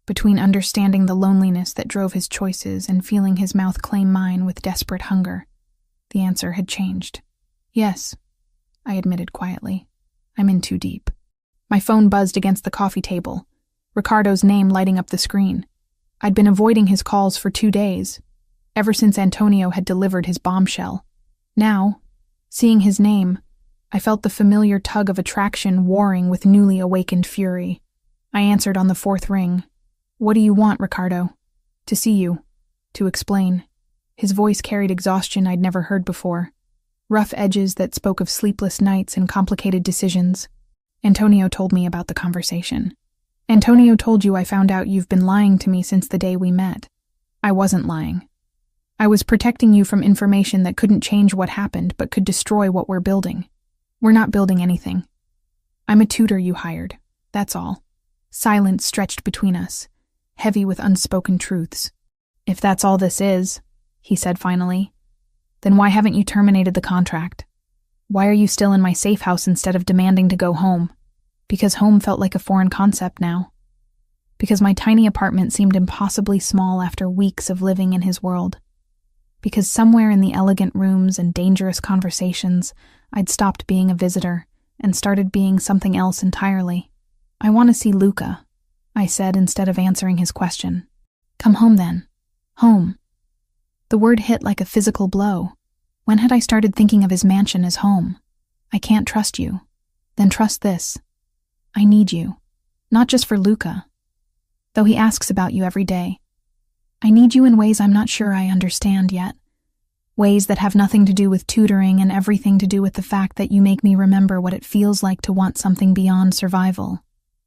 between understanding the loneliness that drove his choices and feeling his mouth claim mine with desperate hunger, the answer had changed. Yes, I admitted quietly. I'm in too deep. My phone buzzed against the coffee table, Ricardo's name lighting up the screen. I'd been avoiding his calls for 2 days, ever since Antonio had delivered his bombshell. Now, seeing his name, I felt the familiar tug of attraction warring with newly awakened fury. I answered on the 4th ring. What do you want, Ricardo? To see you. To explain. His voice carried exhaustion I'd never heard before. Rough edges that spoke of sleepless nights and complicated decisions. Antonio told me about the conversation. Antonio told you I found out you've been lying to me since the day we met. I wasn't lying. I was protecting you from information that couldn't change what happened but could destroy what we're building. We're not building anything. I'm a tutor you hired. That's all. Silence stretched between us, heavy with unspoken truths. If that's all this is, he said finally, then why haven't you terminated the contract? Why are you still in my safe house instead of demanding to go home? Because home felt like a foreign concept now. Because my tiny apartment seemed impossibly small after weeks of living in his world. Because somewhere in the elegant rooms and dangerous conversations, I'd stopped being a visitor and started being something else entirely. I want to see Luca, I said instead of answering his question. Come home then. Home. The word hit like a physical blow. When had I started thinking of his mansion as home? I can't trust you. Then trust this. I need you. Not just for Luca, though he asks about you every day. I need you in ways I'm not sure I understand yet. Ways that have nothing to do with tutoring and everything to do with the fact that you make me remember what it feels like to want something beyond survival.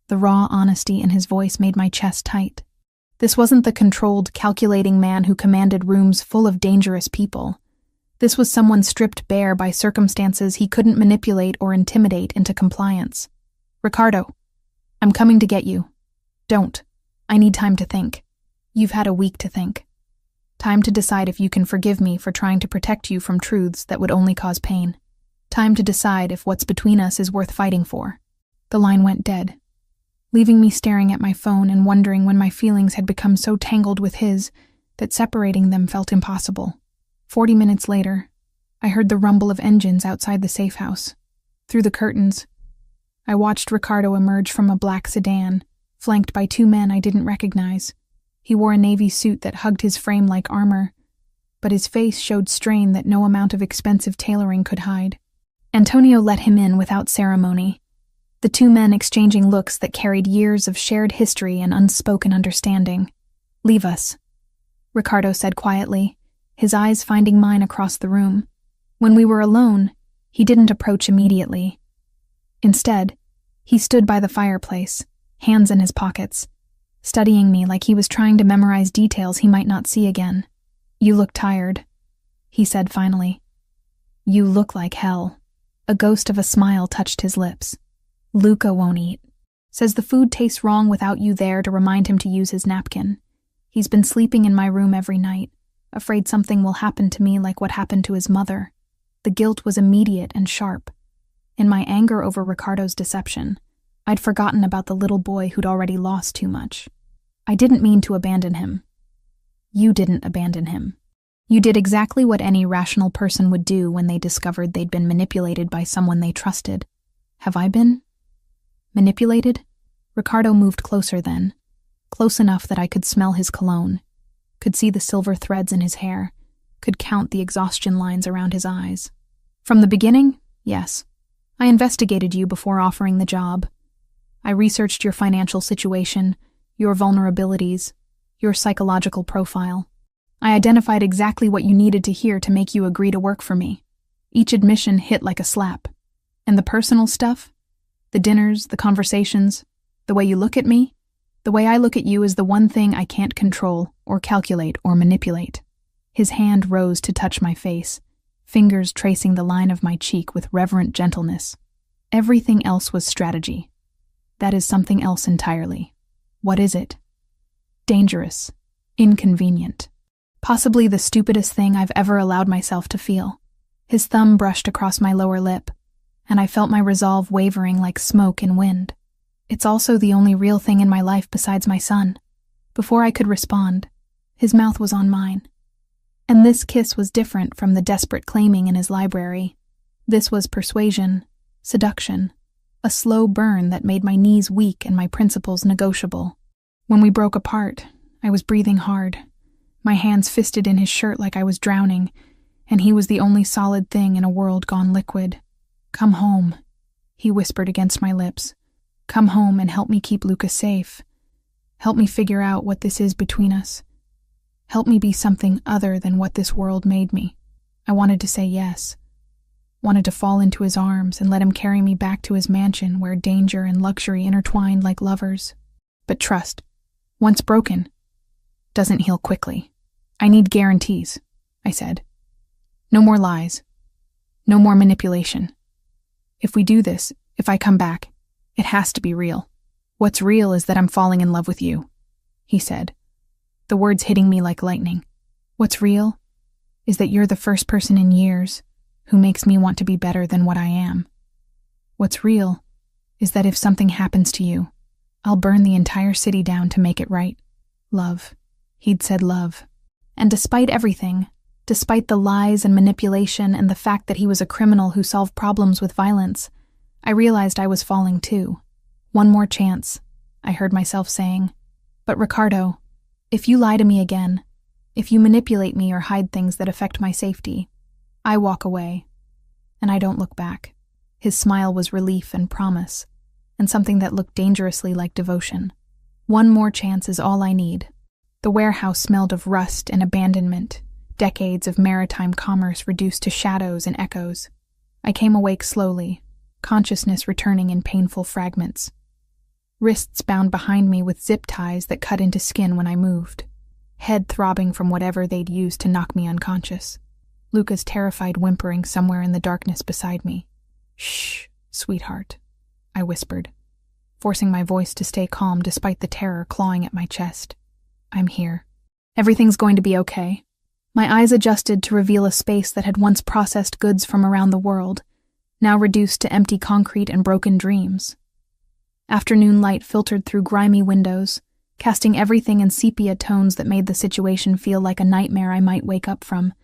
The raw honesty in his voice made my chest tight. This wasn't the controlled, calculating man who commanded rooms full of dangerous people. This was someone stripped bare by circumstances he couldn't manipulate or intimidate into compliance. Ricardo, I'm coming to get you. Don't. I need time to think. You've had a week to think. Time to decide if you can forgive me for trying to protect you from truths that would only cause pain. Time to decide if what's between us is worth fighting for. The line went dead, leaving me staring at my phone and wondering when my feelings had become so tangled with his that separating them felt impossible. 40 minutes later, I heard the rumble of engines outside the safe house. Through the curtains, I watched Ricardo emerge from a black sedan, flanked by 2 men I didn't recognize. He wore a navy suit that hugged his frame like armor, but his face showed strain that no amount of expensive tailoring could hide. Antonio let him in without ceremony, the 2 men exchanging looks that carried years of shared history and unspoken understanding. Leave us, Ricardo said quietly, his eyes finding mine across the room. When we were alone, he didn't approach immediately. Instead, he stood by the fireplace, hands in his pockets, studying me like he was trying to memorize details he might not see again. You look tired, he said finally. You look like hell. A ghost of a smile touched his lips. Luca won't eat. Says the food tastes wrong without you there to remind him to use his napkin. He's been sleeping in my room every night, afraid something will happen to me like what happened to his mother. The guilt was immediate and sharp. In my anger over Ricardo's deception, I'd forgotten about the little boy who'd already lost too much. I didn't mean to abandon him. You didn't abandon him. You did exactly what any rational person would do when they discovered they'd been manipulated by someone they trusted. Have I been? Manipulated? Ricardo moved closer then, close enough that I could smell his cologne, could see the silver threads in his hair, could count the exhaustion lines around his eyes. From the beginning, yes. I investigated you before offering the job. I researched your financial situation, your vulnerabilities, your psychological profile. I identified exactly what you needed to hear to make you agree to work for me. Each admission hit like a slap. And the personal stuff? The dinners, the conversations, the way you look at me? The way I look at you is the one thing I can't control or calculate or manipulate. His hand rose to touch my face, fingers tracing the line of my cheek with reverent gentleness. Everything else was strategy. That is something else entirely. What is it? Dangerous. Inconvenient. Possibly the stupidest thing I've ever allowed myself to feel. His thumb brushed across my lower lip, and I felt my resolve wavering like smoke in wind. It's also the only real thing in my life besides my son. Before I could respond, his mouth was on mine. And this kiss was different from the desperate claiming in his library. This was persuasion, seduction, a slow burn that made my knees weak and my principles negotiable. When we broke apart, I was breathing hard, my hands fisted in his shirt like I was drowning, and he was the only solid thing in a world gone liquid. "Come home," he whispered against my lips. "Come home and help me keep Lucas safe. Help me figure out what this is between us. Help me be something other than what this world made me." I wanted to say yes. Wanted to fall into his arms and let him carry me back to his mansion where danger and luxury intertwined like lovers. But trust, once broken, doesn't heal quickly. "I need guarantees," I said. "No more lies. No more manipulation. If we do this, if I come back, it has to be real. What's real is that I'm falling in love with you," he said, the words hitting me like lightning. "What's real is that you're the first person in years who makes me want to be better than what I am. What's real is that if something happens to you, I'll burn the entire city down to make it right. Love." He'd said love. And despite everything, despite the lies and manipulation and the fact that he was a criminal who solved problems with violence, I realized I was falling too. "One more chance," I heard myself saying. "But Ricardo, if you lie to me again, if you manipulate me or hide things that affect my safety, I walk away, and I don't look back." His smile was relief and promise, and something that looked dangerously like devotion. One more chance is all I need. The warehouse smelled of rust and abandonment, decades of maritime commerce reduced to shadows and echoes. I came awake slowly, consciousness returning in painful fragments. Wrists bound behind me with zip ties that cut into skin when I moved. Head throbbing from whatever they'd used to knock me unconscious. Luca's terrified whimpering somewhere in the darkness beside me. "Shh, sweetheart," I whispered, forcing my voice to stay calm despite the terror clawing at my chest. "I'm here. Everything's going to be okay." My eyes adjusted to reveal a space that had once processed goods from around the world, now reduced to empty concrete and broken dreams. Afternoon light filtered through grimy windows, casting everything in sepia tones that made the situation feel like a nightmare I might wake up from,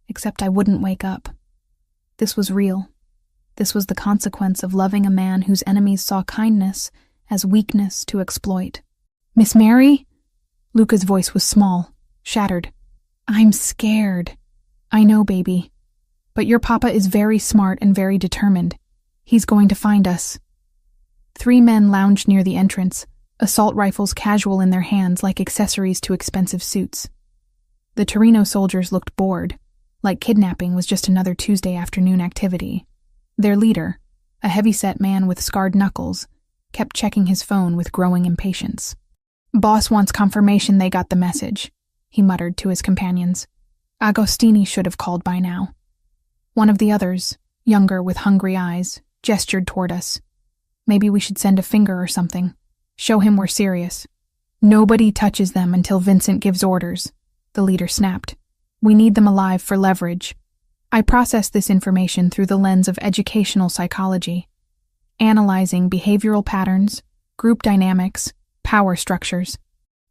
except I wouldn't wake up. This was real. This was the consequence of loving a man whose enemies saw kindness as weakness to exploit. "Miss Mary?" Luca's voice was small, shattered. "I'm scared." "I know, baby. But your papa is very smart and very determined. He's going to find us." 3 men lounged near the entrance, assault rifles casual in their hands like accessories to expensive suits. The Torino soldiers looked bored, like kidnapping was just another Tuesday afternoon activity. Their leader, a heavy-set man with scarred knuckles, kept checking his phone with growing impatience. "Boss wants confirmation they got the message," he muttered to his companions. "Agostini should have called by now." One of the others, younger with hungry eyes, gestured toward us. "Maybe we should send a finger or something. Show him we're serious." "Nobody touches them until Vincent gives orders," the leader snapped. "We need them alive for leverage." I processed this information through the lens of educational psychology, analyzing behavioral patterns, group dynamics, power structures.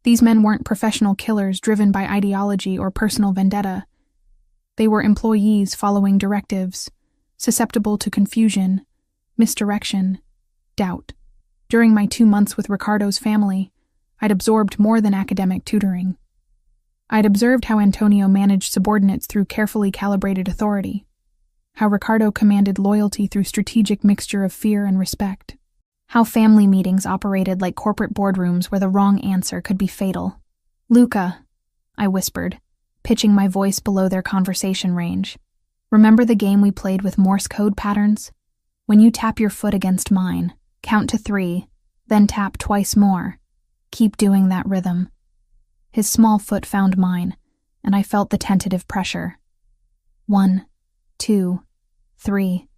These men weren't professional killers driven by ideology or personal vendetta. They were employees following directives, susceptible to confusion, misdirection, doubt. During my 2 months with Ricardo's family, I'd absorbed more than academic tutoring. I'd observed how Antonio managed subordinates through carefully calibrated authority, how Ricardo commanded loyalty through strategic mixture of fear and respect, how family meetings operated like corporate boardrooms where the wrong answer could be fatal. "Luca," I whispered, pitching my voice below their conversation range. "Remember the game we played with Morse code patterns? When you tap your foot against mine, count to 3, then tap twice more. Keep doing that rhythm." His small foot found mine, and I felt the tentative pressure. 1, 2, 3.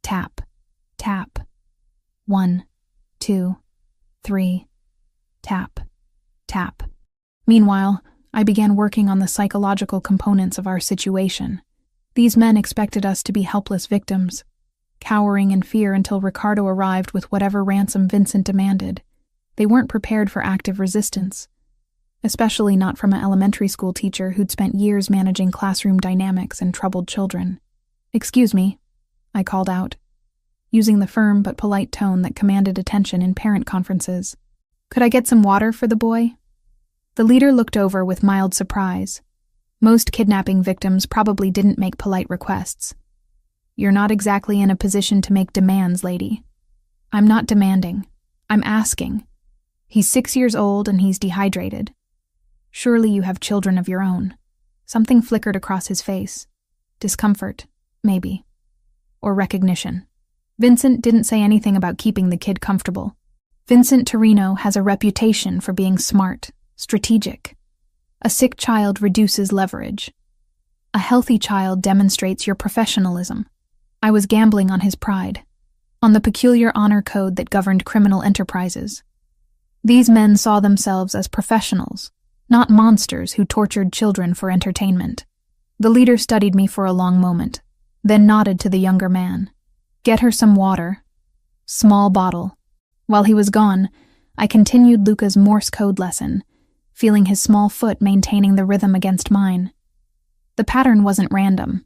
Tap, tap. 1, 2, 3. Tap, tap. Meanwhile, I began working on the psychological components of our situation. These men expected us to be helpless victims, cowering in fear until Ricardo arrived with whatever ransom Vincent demanded. They weren't prepared for active resistance, especially not from an elementary school teacher who'd spent years managing classroom dynamics and troubled children. "Excuse me," I called out, using the firm but polite tone that commanded attention in parent conferences. "Could I get some water for the boy?" The leader looked over with mild surprise. Most kidnapping victims probably didn't make polite requests. "You're not exactly in a position to make demands, lady." "I'm not demanding. I'm asking. He's 6 years old and he's dehydrated. Surely you have children of your own." Something flickered across his face. Discomfort, maybe. Or recognition. Vincent didn't say anything about keeping the kid comfortable. Vincent Torino has a reputation for being smart, strategic. A sick child reduces leverage. A healthy child demonstrates your professionalism. I was gambling on his pride, on the peculiar honor code that governed criminal enterprises. These men saw themselves as professionals, not monsters who tortured children for entertainment. The leader studied me for a long moment, then nodded to the younger man. "Get her some water. Small bottle." While he was gone, I continued Luca's Morse code lesson, feeling his small foot maintaining the rhythm against mine. The pattern wasn't random.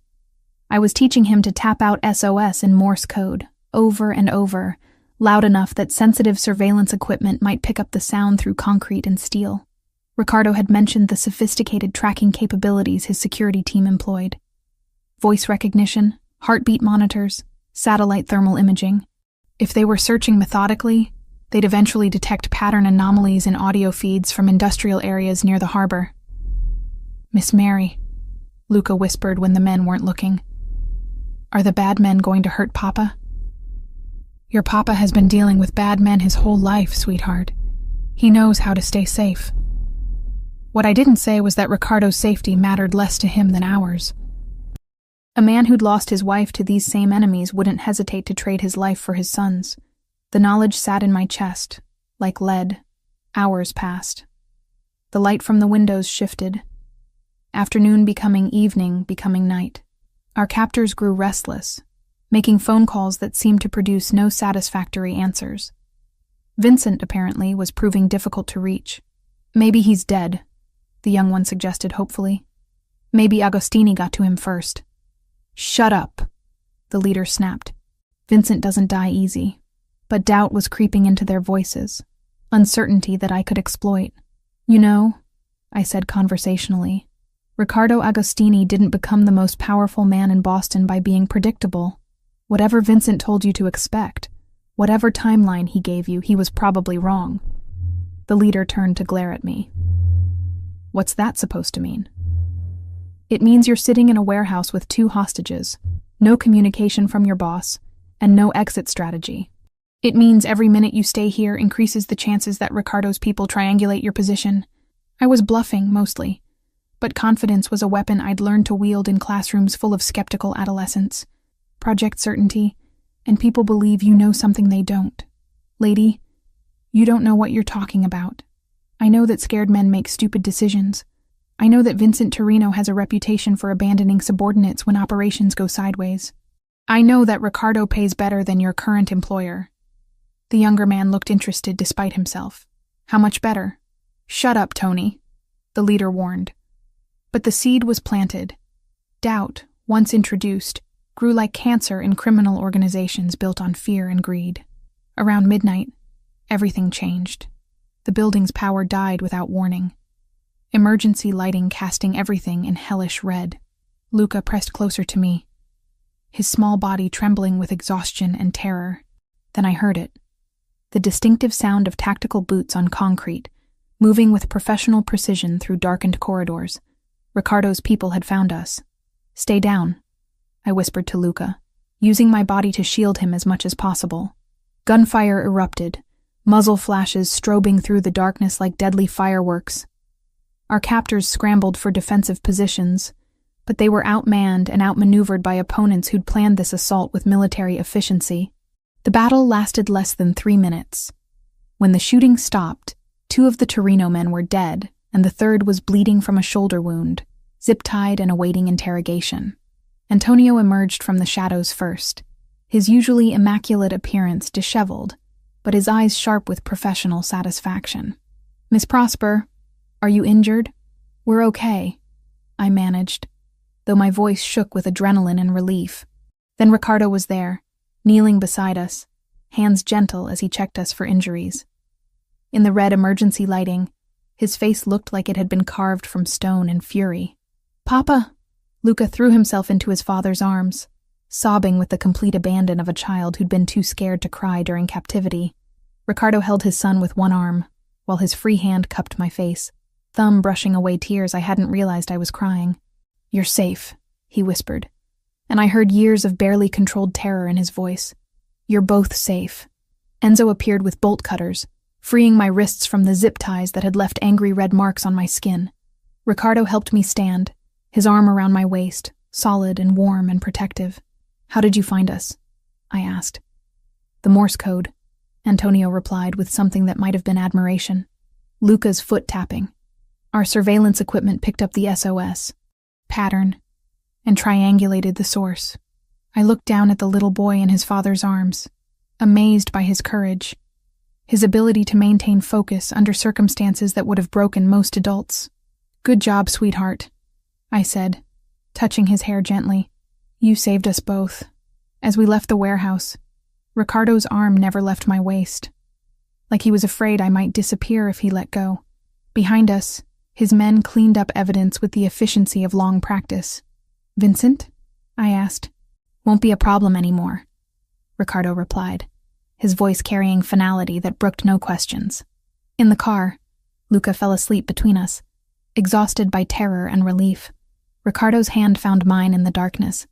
I was teaching him to tap out SOS in Morse code, over and over, loud enough that sensitive surveillance equipment might pick up the sound through concrete and steel. Ricardo had mentioned the sophisticated tracking capabilities his security team employed. Voice recognition, heartbeat monitors, satellite thermal imaging. If they were searching methodically, they'd eventually detect pattern anomalies in audio feeds from industrial areas near the harbor. "Miss Mary," Luca whispered when the men weren't looking. "Are the bad men going to hurt Papa?" "Your Papa has been dealing with bad men his whole life, sweetheart. He knows how to stay safe." What I didn't say was that Ricardo's safety mattered less to him than ours. A man who'd lost his wife to these same enemies wouldn't hesitate to trade his life for his son's. The knowledge sat in my chest, like lead. Hours passed. The light from the windows shifted. Afternoon becoming evening, becoming night. Our captors grew restless, making phone calls that seemed to produce no satisfactory answers. Vincent, apparently, was proving difficult to reach. "Maybe he's dead," the young one suggested hopefully. "Maybe Agostini got to him first." "Shut up," the leader snapped. Vincent doesn't die easy. But doubt was creeping into their voices, uncertainty that I could exploit. "You know," I said conversationally, "Riccardo Agostini didn't become the most powerful man in Boston by being predictable. Whatever Vincent told you to expect, whatever timeline he gave you, he was probably wrong." The leader turned to glare at me. "What's that supposed to mean?" "It means you're sitting in a warehouse with 2 hostages, no communication from your boss, and no exit strategy. It means every minute you stay here increases the chances that Ricardo's people triangulate your position." I was bluffing, mostly, but confidence was a weapon I'd learned to wield in classrooms full of skeptical adolescents. Project certainty, and people believe you know something they don't. "Lady, you don't know what you're talking about. I know that scared men make stupid decisions. I know that Vincent Torino has a reputation for abandoning subordinates when operations go sideways. I know that Ricardo pays better than your current employer." The younger man looked interested despite himself. "How much better?" "Shut up, Tony," the leader warned. But the seed was planted. Doubt, once introduced, grew like cancer in criminal organizations built on fear and greed. Around midnight, Everything changed. The building's power died without warning. Emergency lighting casting everything in hellish red. Luca pressed closer to me, his small body trembling with exhaustion and terror. Then I heard it. The distinctive sound of tactical boots on concrete, moving with professional precision through darkened corridors. Ricardo's people had found us. "Stay down," I whispered to Luca, using my body to shield him as much as possible. Gunfire erupted, muzzle flashes strobing through the darkness like deadly fireworks. Our captors scrambled for defensive positions, but they were outmanned and outmaneuvered by opponents who'd planned this assault with military efficiency. The battle lasted less than 3 minutes. When the shooting stopped, 2 of the Torino men were dead, and the third was bleeding from a shoulder wound, zip-tied and awaiting interrogation. Antonio emerged from the shadows first, his usually immaculate appearance disheveled, but his eyes sharp with professional satisfaction. "Miss Prosper, are you injured?" "We're okay," I managed, though my voice shook with adrenaline and relief. Then Ricardo was there, kneeling beside us, hands gentle as he checked us for injuries. In the red emergency lighting, his face looked like it had been carved from stone in fury. "Papa!" Luca threw himself into his father's arms, sobbing with the complete abandon of a child who'd been too scared to cry during captivity. Ricardo held his son with one arm, while his free hand cupped my face, thumb brushing away tears I hadn't realized I was crying. "You're safe," he whispered, and I heard years of barely controlled terror in his voice. "You're both safe." Enzo appeared with bolt cutters, freeing my wrists from the zip ties that had left angry red marks on my skin. Ricardo helped me stand, his arm around my waist, solid and warm and protective. "How did you find us?" I asked. "The Morse code," Antonio replied with something that might have been admiration. "Luca's foot tapping. Our surveillance equipment picked up the SOS pattern and triangulated the source." I looked down at the little boy in his father's arms, amazed by his courage, his ability to maintain focus under circumstances that would have broken most adults. "Good job, sweetheart," I said, touching his hair gently. "You saved us both." As we left the warehouse, Ricardo's arm never left my waist, like he was afraid I might disappear if he let go. Behind us, his men cleaned up evidence with the efficiency of long practice. "Vincent?" I asked. "Won't be a problem anymore," Ricardo replied, his voice carrying finality that brooked no questions. In the car, Luca fell asleep between us, exhausted by terror and relief. Ricardo's hand found mine in the darkness,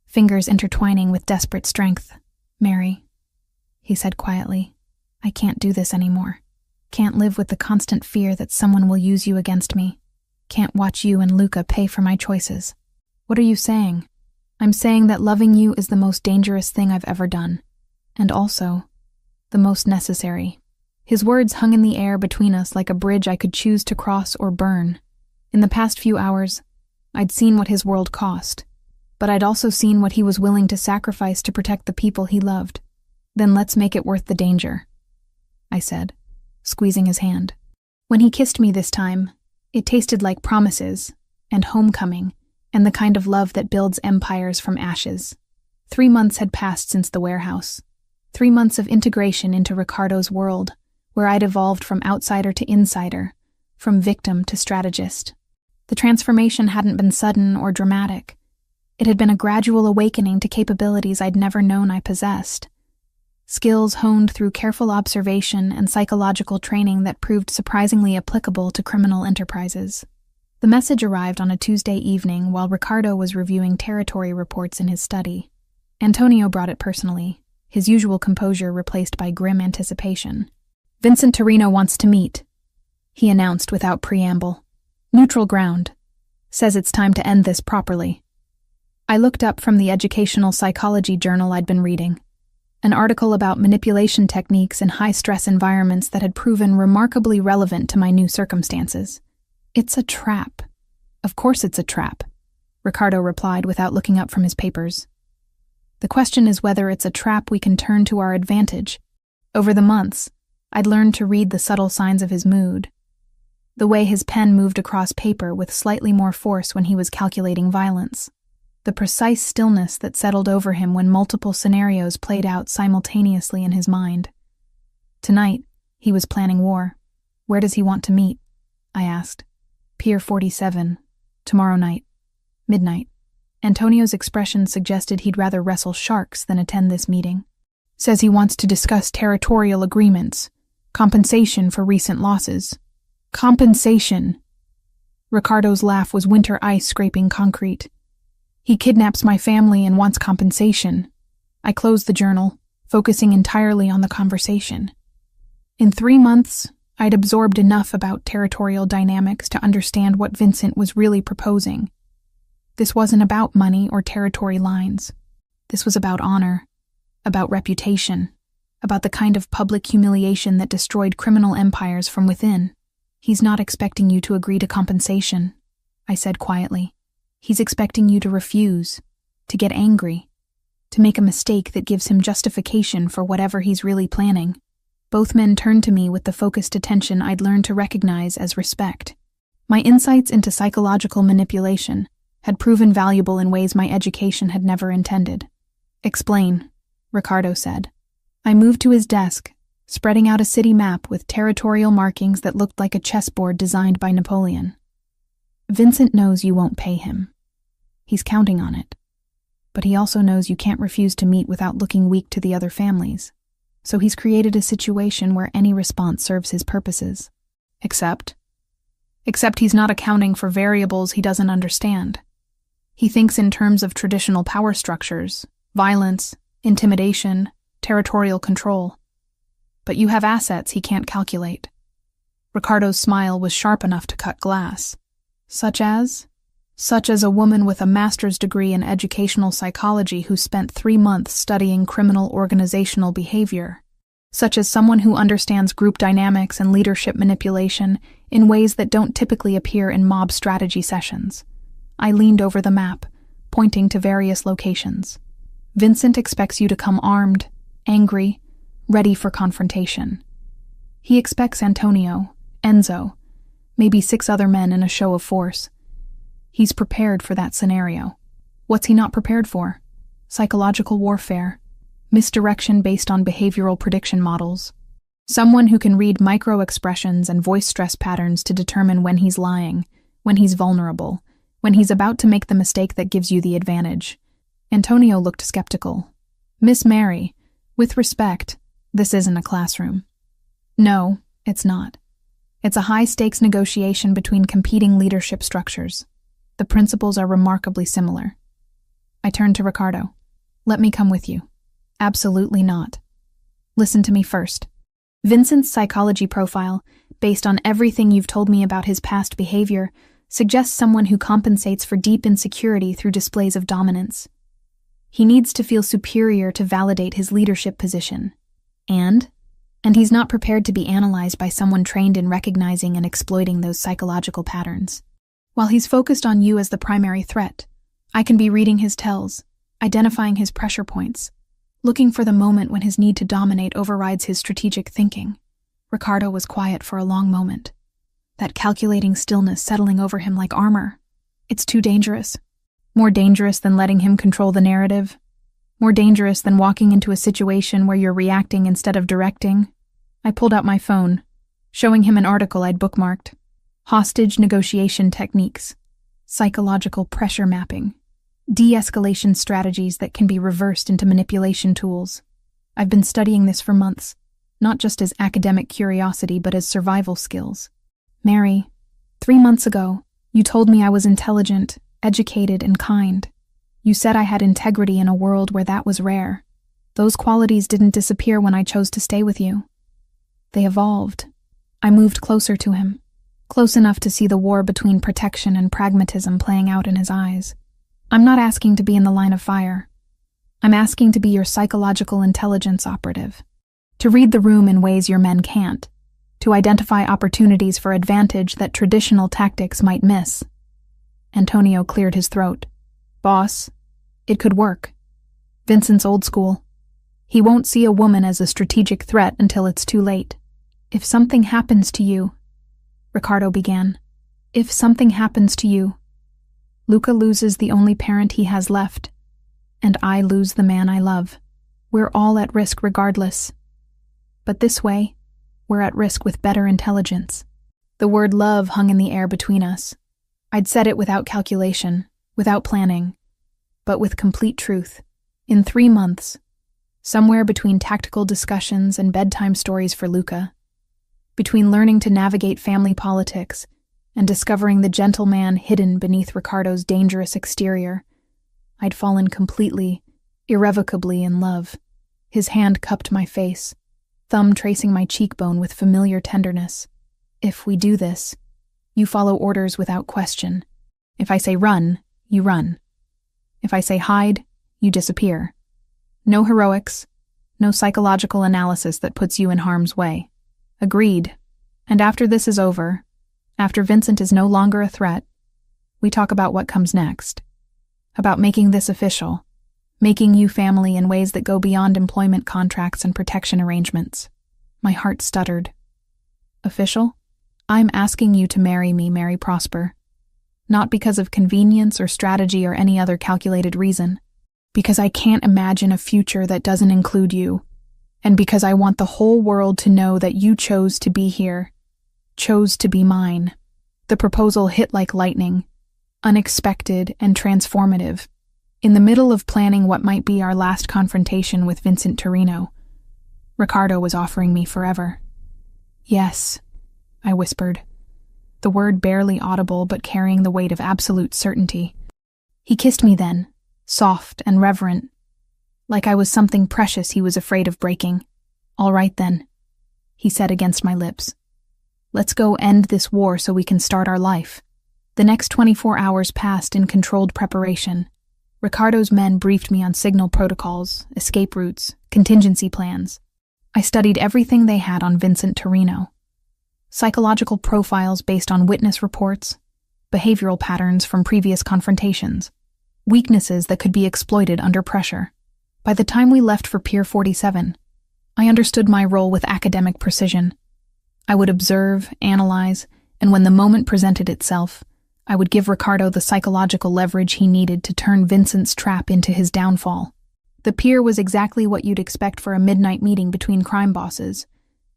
fingers intertwining with desperate strength. "Mary," he said quietly, "I can't do this anymore. Can't live with the constant fear that someone will use you against me. Can't watch you and Luca pay for my choices." "What are you saying?" "I'm saying that loving you is the most dangerous thing I've ever done, and also the most necessary." His words hung in the air between us like a bridge I could choose to cross or burn. In the past few hours, I'd seen what his world cost, but I'd also seen what he was willing to sacrifice to protect the people he loved. "Then let's make it worth the danger," I said, squeezing his hand. When he kissed me this time, it tasted like promises and homecoming and the kind of love that builds empires from ashes. 3 months had passed since the warehouse. 3 months of integration into Ricardo's world, where I'd evolved from outsider to insider, from victim to strategist. The transformation hadn't been sudden or dramatic. It had been a gradual awakening to capabilities I'd never known I possessed. Skills honed through careful observation and psychological training that proved surprisingly applicable to criminal enterprises. The message arrived on a Tuesday evening while Ricardo was reviewing territory reports in his study. Antonio brought it personally, his usual composure replaced by grim anticipation. "Vincent Torino wants to meet," he announced without preamble. "Neutral ground. Says it's time to end this properly." I looked up from the educational psychology journal I'd been reading, an article about manipulation techniques in high-stress environments that had proven remarkably relevant to my new circumstances. "It's a trap." "Of course it's a trap," Ricardo replied without looking up from his papers. "The question is whether it's a trap we can turn to our advantage." Over the months, I'd learned to read the subtle signs of his mood, the way his pen moved across paper with slightly more force when he was calculating violence, the precise stillness that settled over him when multiple scenarios played out simultaneously in his mind. Tonight, He was planning war. Where does he want to meet? I asked. Pier 47. Tomorrow night. Midnight. Antonio's expression suggested he'd rather wrestle sharks than attend this meeting. Says he wants to discuss territorial agreements, compensation for recent losses. Compensation! Ricardo's laugh was winter ice scraping concrete. He kidnaps my family and wants compensation. I closed the journal, focusing entirely on the conversation. In 3 months, I'd absorbed enough about territorial dynamics to understand what Vincent was really proposing. This wasn't about money or territory lines. This was about honor, about reputation, about the kind of public humiliation that destroyed criminal empires from within. He's not expecting you to agree to compensation, I said quietly. He's expecting you to refuse, to get angry, to make a mistake that gives him justification for whatever he's really planning. Both men turned to me with the focused attention I'd learned to recognize as respect. My insights into psychological manipulation had proven valuable in ways my education had never intended. Explain, Ricardo said. I moved to his desk, spreading out a city map with territorial markings that looked like a chessboard designed by Napoleon. Vincent knows you won't pay him. He's counting on it. But he also knows you can't refuse to meet without looking weak to the other families. So he's created a situation where any response serves his purposes. Except he's not accounting for variables he doesn't understand. He thinks in terms of traditional power structures, violence, intimidation, territorial control. But you have assets he can't calculate. Ricardo's smile was sharp enough to cut glass. Such as a woman with a master's degree in educational psychology who spent 3 months studying criminal organizational behavior. Such as someone who understands group dynamics and leadership manipulation in ways that don't typically appear in mob strategy sessions. I leaned over the map, pointing to various locations. Vincent expects you to come armed, angry, ready for confrontation. He expects Antonio, Enzo, maybe 6 other men in a show of force. He's prepared for that scenario. What's he not prepared for? Psychological warfare, misdirection based on behavioral prediction models. Someone who can read micro-expressions and voice stress patterns to determine when he's lying, when he's vulnerable, when he's about to make the mistake that gives you the advantage. Antonio looked skeptical. Miss Mary, with respect, this isn't a classroom. No, it's not. It's a high-stakes negotiation between competing leadership structures. The principles are remarkably similar. I turned to Ricardo. Let me come with you. Absolutely not. Listen to me first. Vincent's psychology profile, based on everything you've told me about his past behavior, suggests someone who compensates for deep insecurity through displays of dominance. He needs to feel superior to validate his leadership position. And he's not prepared to be analyzed by someone trained in recognizing and exploiting those psychological patterns. While he's focused on you as the primary threat, I can be reading his tells, identifying his pressure points, looking for the moment when his need to dominate overrides his strategic thinking. Ricardo was quiet for a long moment, that calculating stillness settling over him like armor. It's too dangerous. More dangerous than letting him control the narrative. More dangerous than walking into a situation where you're reacting instead of directing. I pulled out my phone, showing him an article I'd bookmarked. Hostage negotiation techniques, psychological pressure mapping, de-escalation strategies that can be reversed into manipulation tools. I've been studying this for months, not just as academic curiosity but as survival skills. Mary, 3 months ago, you told me I was intelligent, educated, and kind. You said I had integrity in a world where that was rare. Those qualities didn't disappear when I chose to stay with you. They evolved. I moved closer to him, close enough to see the war between protection and pragmatism playing out in his eyes. I'm not asking to be in the line of fire. I'm asking to be your psychological intelligence operative, to read the room in ways your men can't, to identify opportunities for advantage that traditional tactics might miss. Antonio cleared his throat. Boss, it could work. Vincent's old school. He won't see a woman as a strategic threat until it's too late. If something happens to you, Ricardo began. If something happens to you, Luca loses the only parent he has left, and I lose the man I love. We're all at risk regardless. But this way, We're at risk with better intelligence. The word love hung in the air between us. I'd said it without calculation, without planning, but with complete truth. In 3 months, somewhere between tactical discussions and bedtime stories for Luca, between learning to navigate family politics and discovering the gentleman hidden beneath Ricardo's dangerous exterior, I'd fallen completely, irrevocably in love. His hand cupped my face, thumb tracing my cheekbone with familiar tenderness. If we do this, you follow orders without question. If I say run, you run. If I say hide, you disappear. No heroics, no psychological analysis that puts you in harm's way. Agreed. And after this is over, after Vincent is no longer a threat, we talk about what comes next. About making this official, making you family in ways that go beyond employment contracts and protection arrangements. My heart stuttered. Official? I'm asking you to marry me, Mary Prosper. Not because of convenience or strategy or any other calculated reason. Because I can't imagine a future that doesn't include you. And because I want the whole world to know that you chose to be here. Chose to be mine. The proposal hit like lightning. Unexpected and transformative. In the middle of planning what might be our last confrontation with Vincent Torino, Ricardo was offering me forever. Yes, I whispered, the word barely audible but carrying the weight of absolute certainty. He kissed me then, soft and reverent, like I was something precious he was afraid of breaking. All right then, he said against my lips. Let's go end this war so we can start our life. The next 24 hours passed in controlled preparation. Ricardo's men briefed me on signal protocols, escape routes, contingency plans. I studied everything they had on Vincent Torino. Psychological profiles based on witness reports, behavioral patterns from previous confrontations, weaknesses that could be exploited under pressure. By the time we left for Pier 47, I understood my role with academic precision. I would observe, analyze, and when the moment presented itself, I would give Ricardo the psychological leverage he needed to turn Vincent's trap into his downfall. The pier was exactly what you'd expect for a midnight meeting between crime bosses.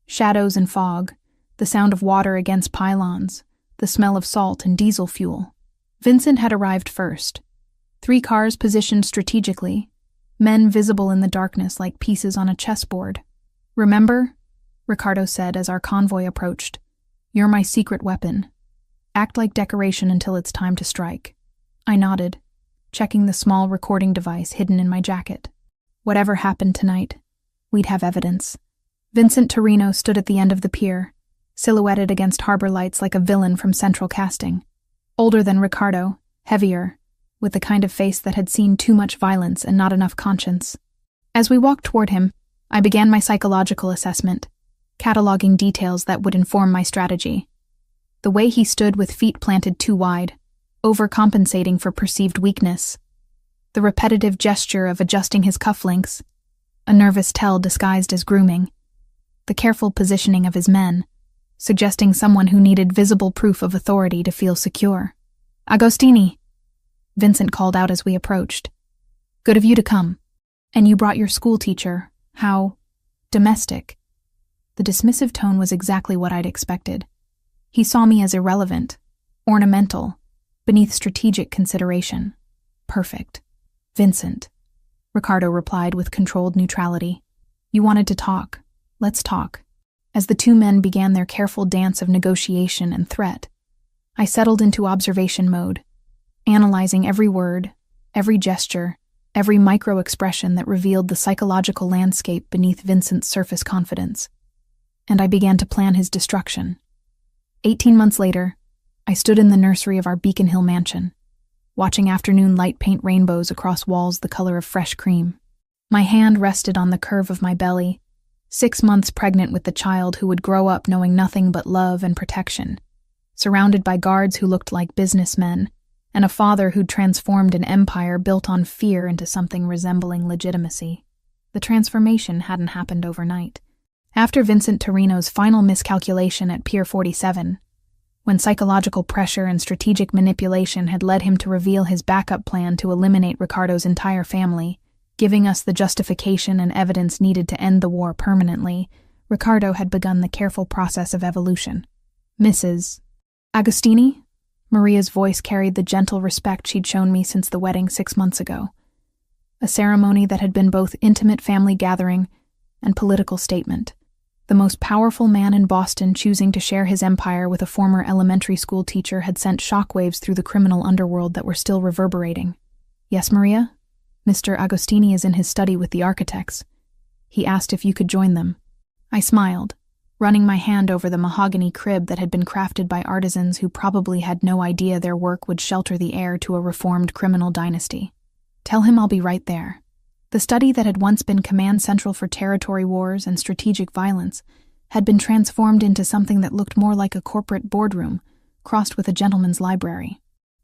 Shadows and fog, the sound of water against pylons, the smell of salt and diesel fuel. Vincent had arrived first. 3 cars positioned strategically, men visible in the darkness like pieces on a chessboard. Remember? Ricardo said as our convoy approached. You're my secret weapon. Act like decoration until it's time to strike. I nodded, checking the small recording device hidden in my jacket. Whatever happened tonight, we'd have evidence. Vincent Torino stood at the end of the pier, silhouetted against harbor lights like a villain from central casting. Older than Ricardo, heavier, with the kind of face that had seen too much violence and not enough conscience. As we walked toward him, I began my psychological assessment, cataloging details that would inform my strategy. The way he stood with feet planted too wide, overcompensating for perceived weakness. The repetitive gesture of adjusting his cufflinks, a nervous tell disguised as grooming. The careful positioning of his men, suggesting someone who needed visible proof of authority to feel secure. Agostini, Vincent called out as we approached. Good of you to come. And you brought your school teacher. How domestic. The dismissive tone was exactly what I'd expected. He saw me as irrelevant, ornamental, beneath strategic consideration. Perfect. Vincent, Ricardo replied with controlled neutrality. You wanted to talk. Let's talk. As the 2 men began their careful dance of negotiation and threat, I settled into observation mode, analyzing every word, every gesture, every micro-expression that revealed the psychological landscape beneath Vincent's surface confidence. And I began to plan his destruction. 18 months later, I stood in the nursery of our Beacon Hill mansion, watching afternoon light paint rainbows across walls the color of fresh cream. My hand rested on the curve of my belly, 6 months pregnant with the child who would grow up knowing nothing but love and protection, surrounded by guards who looked like businessmen, and a father who'd transformed an empire built on fear into something resembling legitimacy. The transformation hadn't happened overnight. After Vincent Torino's final miscalculation at Pier 47, when psychological pressure and strategic manipulation had led him to reveal his backup plan to eliminate Ricardo's entire family, giving us the justification and evidence needed to end the war permanently, Riccardo had begun the careful process of evolution. Mrs. Agostini? Maria's voice carried the gentle respect she'd shown me since the wedding 6 months ago. A ceremony that had been both intimate family gathering and political statement. The most powerful man in Boston choosing to share his empire with a former elementary school teacher had sent shockwaves through the criminal underworld that were still reverberating. Yes, Maria? Mr. Agostini is in his study with the architects. He asked if you could join them. I smiled, running my hand over the mahogany crib that had been crafted by artisans who probably had no idea their work would shelter the heir to a reformed criminal dynasty. Tell him I'll be right there. The study that had once been command central for territory wars and strategic violence had been transformed into something that looked more like a corporate boardroom, crossed with a gentleman's library.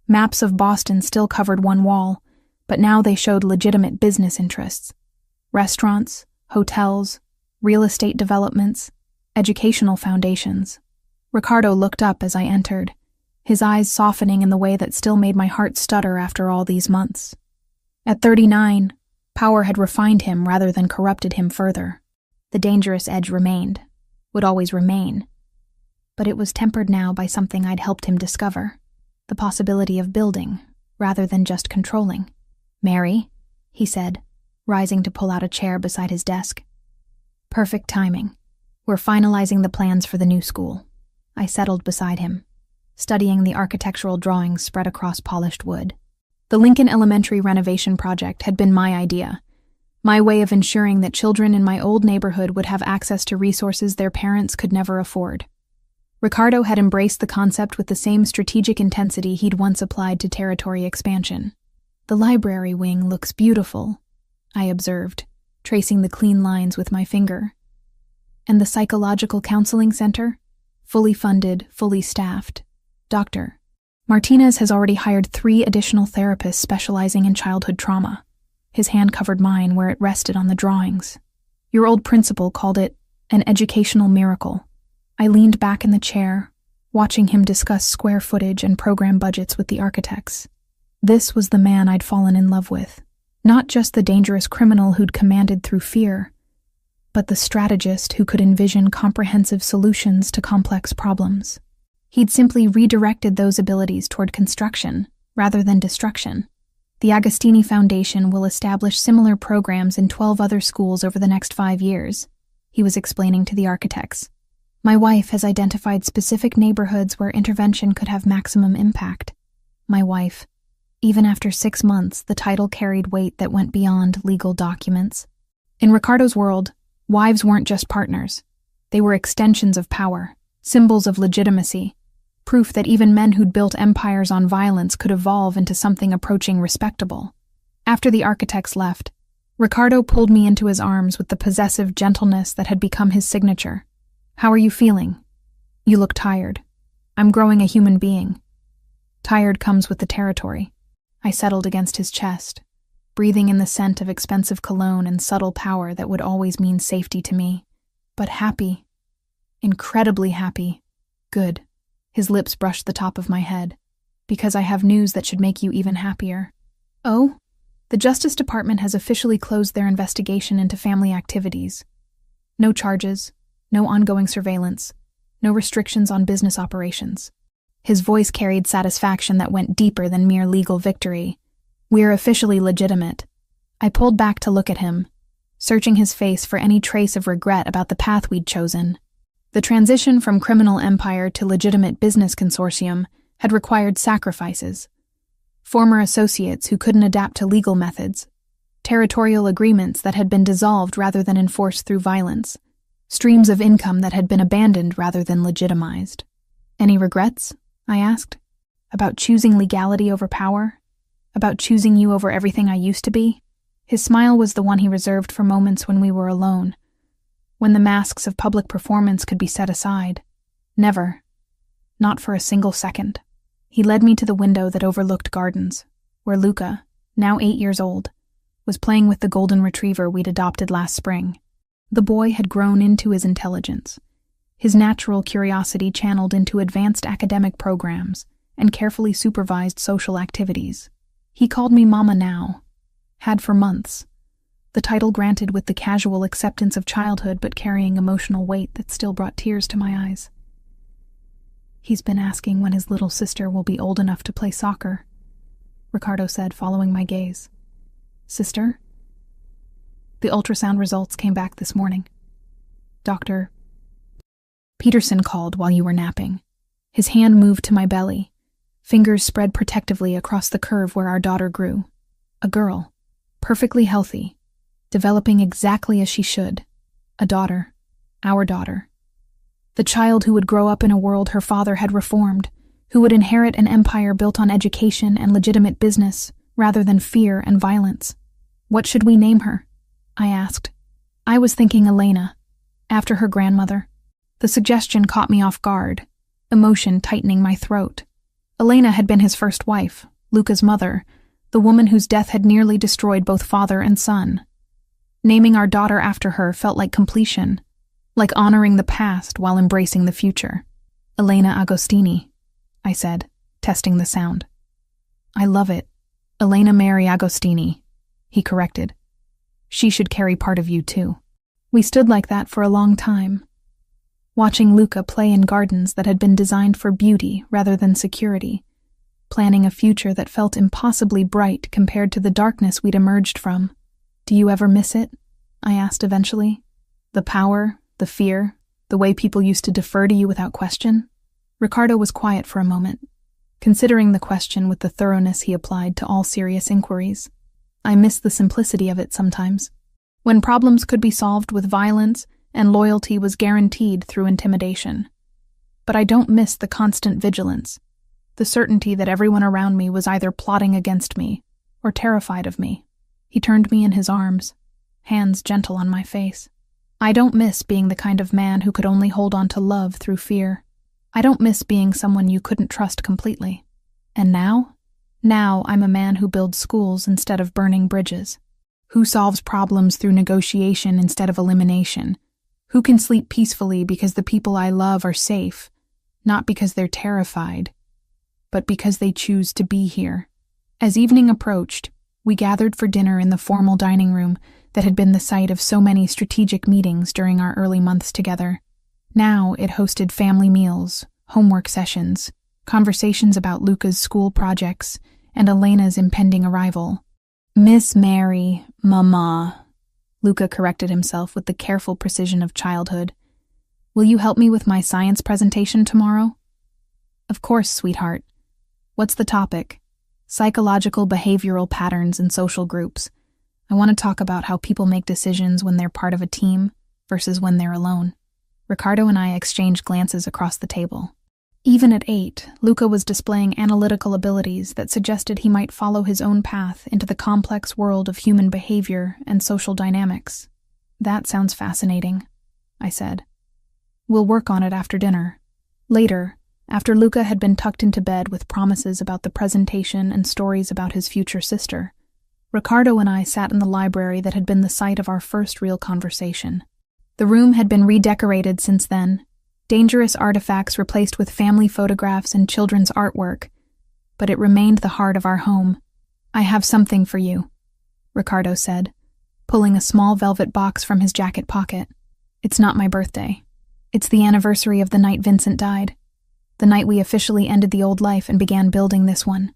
Maps of Boston still covered one wall, but now they showed legitimate business interests. Restaurants, hotels, real estate developments, educational foundations. Riccardo looked up as I entered, his eyes softening in the way that still made my heart stutter after all these months. At 39, power had refined him rather than corrupted him further. The dangerous edge remained, would always remain, but it was tempered now by something I'd helped him discover, the possibility of building rather than just controlling. Mary, he said, rising to pull out a chair beside his desk. Perfect timing. We're finalizing the plans for the new school. I settled beside him, studying the architectural drawings spread across polished wood. The Lincoln Elementary renovation project had been my idea, my way of ensuring that children in my old neighborhood would have access to resources their parents could never afford. Riccardo had embraced the concept with the same strategic intensity he'd once applied to territory expansion. The library wing looks beautiful, I observed, tracing the clean lines with my finger. And the psychological counseling center? Fully funded, fully staffed. Dr. Martinez has already hired 3 additional therapists specializing in childhood trauma. His hand covered mine where it rested on the drawings. Your old principal called it an educational miracle. I leaned back in the chair, watching him discuss square footage and program budgets with the architects. This was the man I'd fallen in love with. Not just the dangerous criminal who'd commanded through fear, but the strategist who could envision comprehensive solutions to complex problems. He'd simply redirected those abilities toward construction, rather than destruction. The Agostini Foundation will establish similar programs in 12 other schools over the next 5 years, he was explaining to the architects. My wife has identified specific neighborhoods where intervention could have maximum impact. My wife. Even after 6 months, the title carried weight that went beyond legal documents. In Riccardo's world, wives weren't just partners. They were extensions of power, symbols of legitimacy, proof that even men who'd built empires on violence could evolve into something approaching respectable. After the architects left, Riccardo pulled me into his arms with the possessive gentleness that had become his signature. How are you feeling? You look tired. I'm growing a human being. Tired comes with the territory. I settled against his chest, breathing in the scent of expensive cologne and subtle power that would always mean safety to me. But happy. Incredibly happy. Good. His lips brushed the top of my head. Because I have news that should make you even happier. Oh? The Justice Department has officially closed their investigation into family activities. No charges, no ongoing surveillance, no restrictions on business operations. His voice carried satisfaction that went deeper than mere legal victory. We're officially legitimate. I pulled back to look at him, searching his face for any trace of regret about the path we'd chosen. The transition from criminal empire to legitimate business consortium had required sacrifices. Former associates who couldn't adapt to legal methods, territorial agreements that had been dissolved rather than enforced through violence, streams of income that had been abandoned rather than legitimized. Any regrets? I asked. About choosing legality over power? About choosing you over everything I used to be? His smile was the one he reserved for moments when we were alone, when the masks of public performance could be set aside. Never. Not for a single second. He led me to the window that overlooked gardens, where Luca, now 8 years old, was playing with the golden retriever we'd adopted last spring. The boy had grown into his intelligence, his natural curiosity channeled into advanced academic programs and carefully supervised social activities. He called me Mama now, had for months. the title granted with the casual acceptance of childhood but carrying emotional weight that still brought tears to my eyes. "He's been asking when his little sister will be old enough to play soccer," Ricardo said, following my gaze. "Sister?" "The ultrasound results came back this morning. Dr. Peterson called while you were napping." His hand moved to my belly, fingers spread protectively across the curve where our daughter grew. A girl, perfectly healthy, developing exactly as she should. A daughter, our daughter. The child who would grow up in a world her father had reformed, who would inherit an empire built on education and legitimate business, rather than fear and violence. "What should we name her?" I asked. I was thinking Elena, after her grandmother. The suggestion caught me off guard, emotion tightening my throat. Elena had been his first wife, Luca's mother, the woman whose death had nearly destroyed both father and son. Naming our daughter after her felt like completion, like honoring the past while embracing the future. "Elena Agostini," I said, testing the sound. "I love it. Elena Mary Agostini," he corrected. "She should carry part of you too." We stood like that for a long time, watching Luca play in gardens that had been designed for beauty rather than security, planning a future that felt impossibly bright compared to the darkness we'd emerged from. "Do you ever miss it?" I asked eventually. "The power, the fear, the way people used to defer to you without question?" Ricardo was quiet for a moment, considering the question with the thoroughness he applied to all serious inquiries. "I miss the simplicity of it sometimes. When problems could be solved with violence and loyalty was guaranteed through intimidation. But I don't miss the constant vigilance, the certainty that everyone around me was either plotting against me or terrified of me." He turned me in his arms, hands gentle on my face. "I don't miss being the kind of man who could only hold on to love through fear. I don't miss being someone you couldn't trust completely. And now? Now I'm a man who builds schools instead of burning bridges. Who solves problems through negotiation instead of elimination. Who can sleep peacefully because the people I love are safe, not because they're terrified, but because they choose to be here." As evening approached, we gathered for dinner in the formal dining room that had been the site of so many strategic meetings during our early months together. Now it hosted family meals, homework sessions, conversations about Luca's school projects, and Elena's impending arrival. "Miss Mary, Mama," Luca corrected himself with the careful precision of childhood. "Will you help me with my science presentation tomorrow?" "Of course, sweetheart. What's the topic?" "Psychological behavioral patterns in social groups. I want to talk about how people make decisions when they're part of a team versus when they're alone." Ricardo and I exchanged glances across the table. Even at 8, Luca was displaying analytical abilities that suggested he might follow his own path into the complex world of human behavior and social dynamics. "That sounds fascinating," I said. "We'll work on it after dinner." Later, after Luca had been tucked into bed with promises about the presentation and stories about his future sister, Ricardo and I sat in the library that had been the site of our first real conversation. The room had been redecorated since then, dangerous artifacts replaced with family photographs and children's artwork, but it remained the heart of our home. "I have something for you," Ricardo said, pulling a small velvet box from his jacket pocket. "It's not my birthday. It's the anniversary of the night Vincent died, the night we officially ended the old life and began building this one."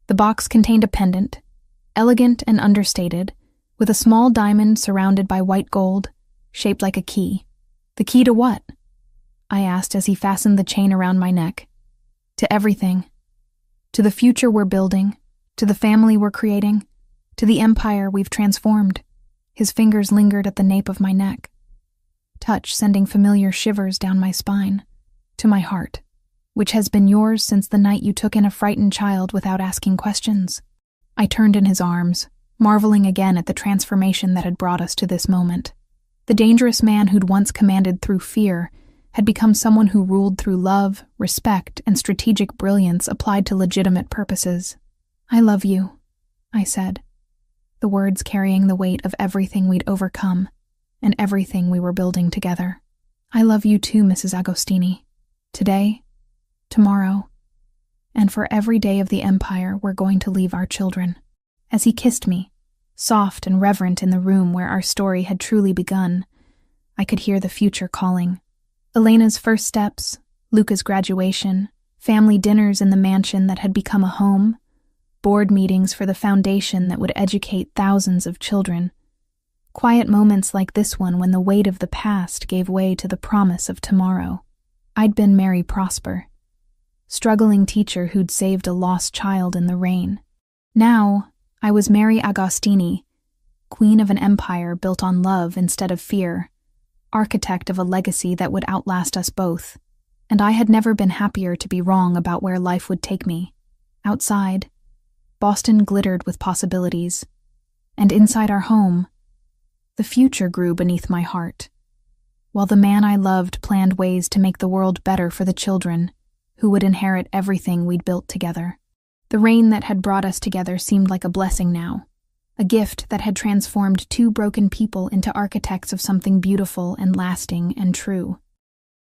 The box contained a pendant, elegant and understated, with a small diamond surrounded by white gold, shaped like a key. "The key to what?" I asked as he fastened the chain around my neck. "To everything. To the future we're building, to the family we're creating, to the empire we've transformed." His fingers lingered at the nape of my neck, touch sending familiar shivers down my spine. "To my heart, which has been yours since the night you took in a frightened child without asking questions." I turned in his arms, marveling again at the transformation that had brought us to this moment. The dangerous man who'd once commanded through fear had become someone who ruled through love, respect, and strategic brilliance applied to legitimate purposes. "I love you," I said, the words carrying the weight of everything we'd overcome and everything we were building together. "I love you too, Mrs. Agostini. Today, tomorrow, and for every day of the empire we're going to leave our children." As he kissed me, soft and reverent in the room where our story had truly begun. I could hear the future calling. Elena's first steps, Luca's graduation, family dinners in the mansion that had become a home, board meetings for the foundation that would educate thousands of children. Quiet moments like this one when the weight of the past gave way to the promise of tomorrow. I'd been Mary Prosper, struggling teacher who'd saved a lost child in the rain. Now, I was Mary Agostini, queen of an empire built on love instead of fear, architect of a legacy that would outlast us both. And I had never been happier to be wrong about where life would take me. Outside, Boston glittered with possibilities. And inside our home, the future grew beneath my heart, while the man I loved planned ways to make the world better for the children who would inherit everything we'd built together. The rain that had brought us together seemed like a blessing now, a gift that had transformed two broken people into architects of something beautiful and lasting and true.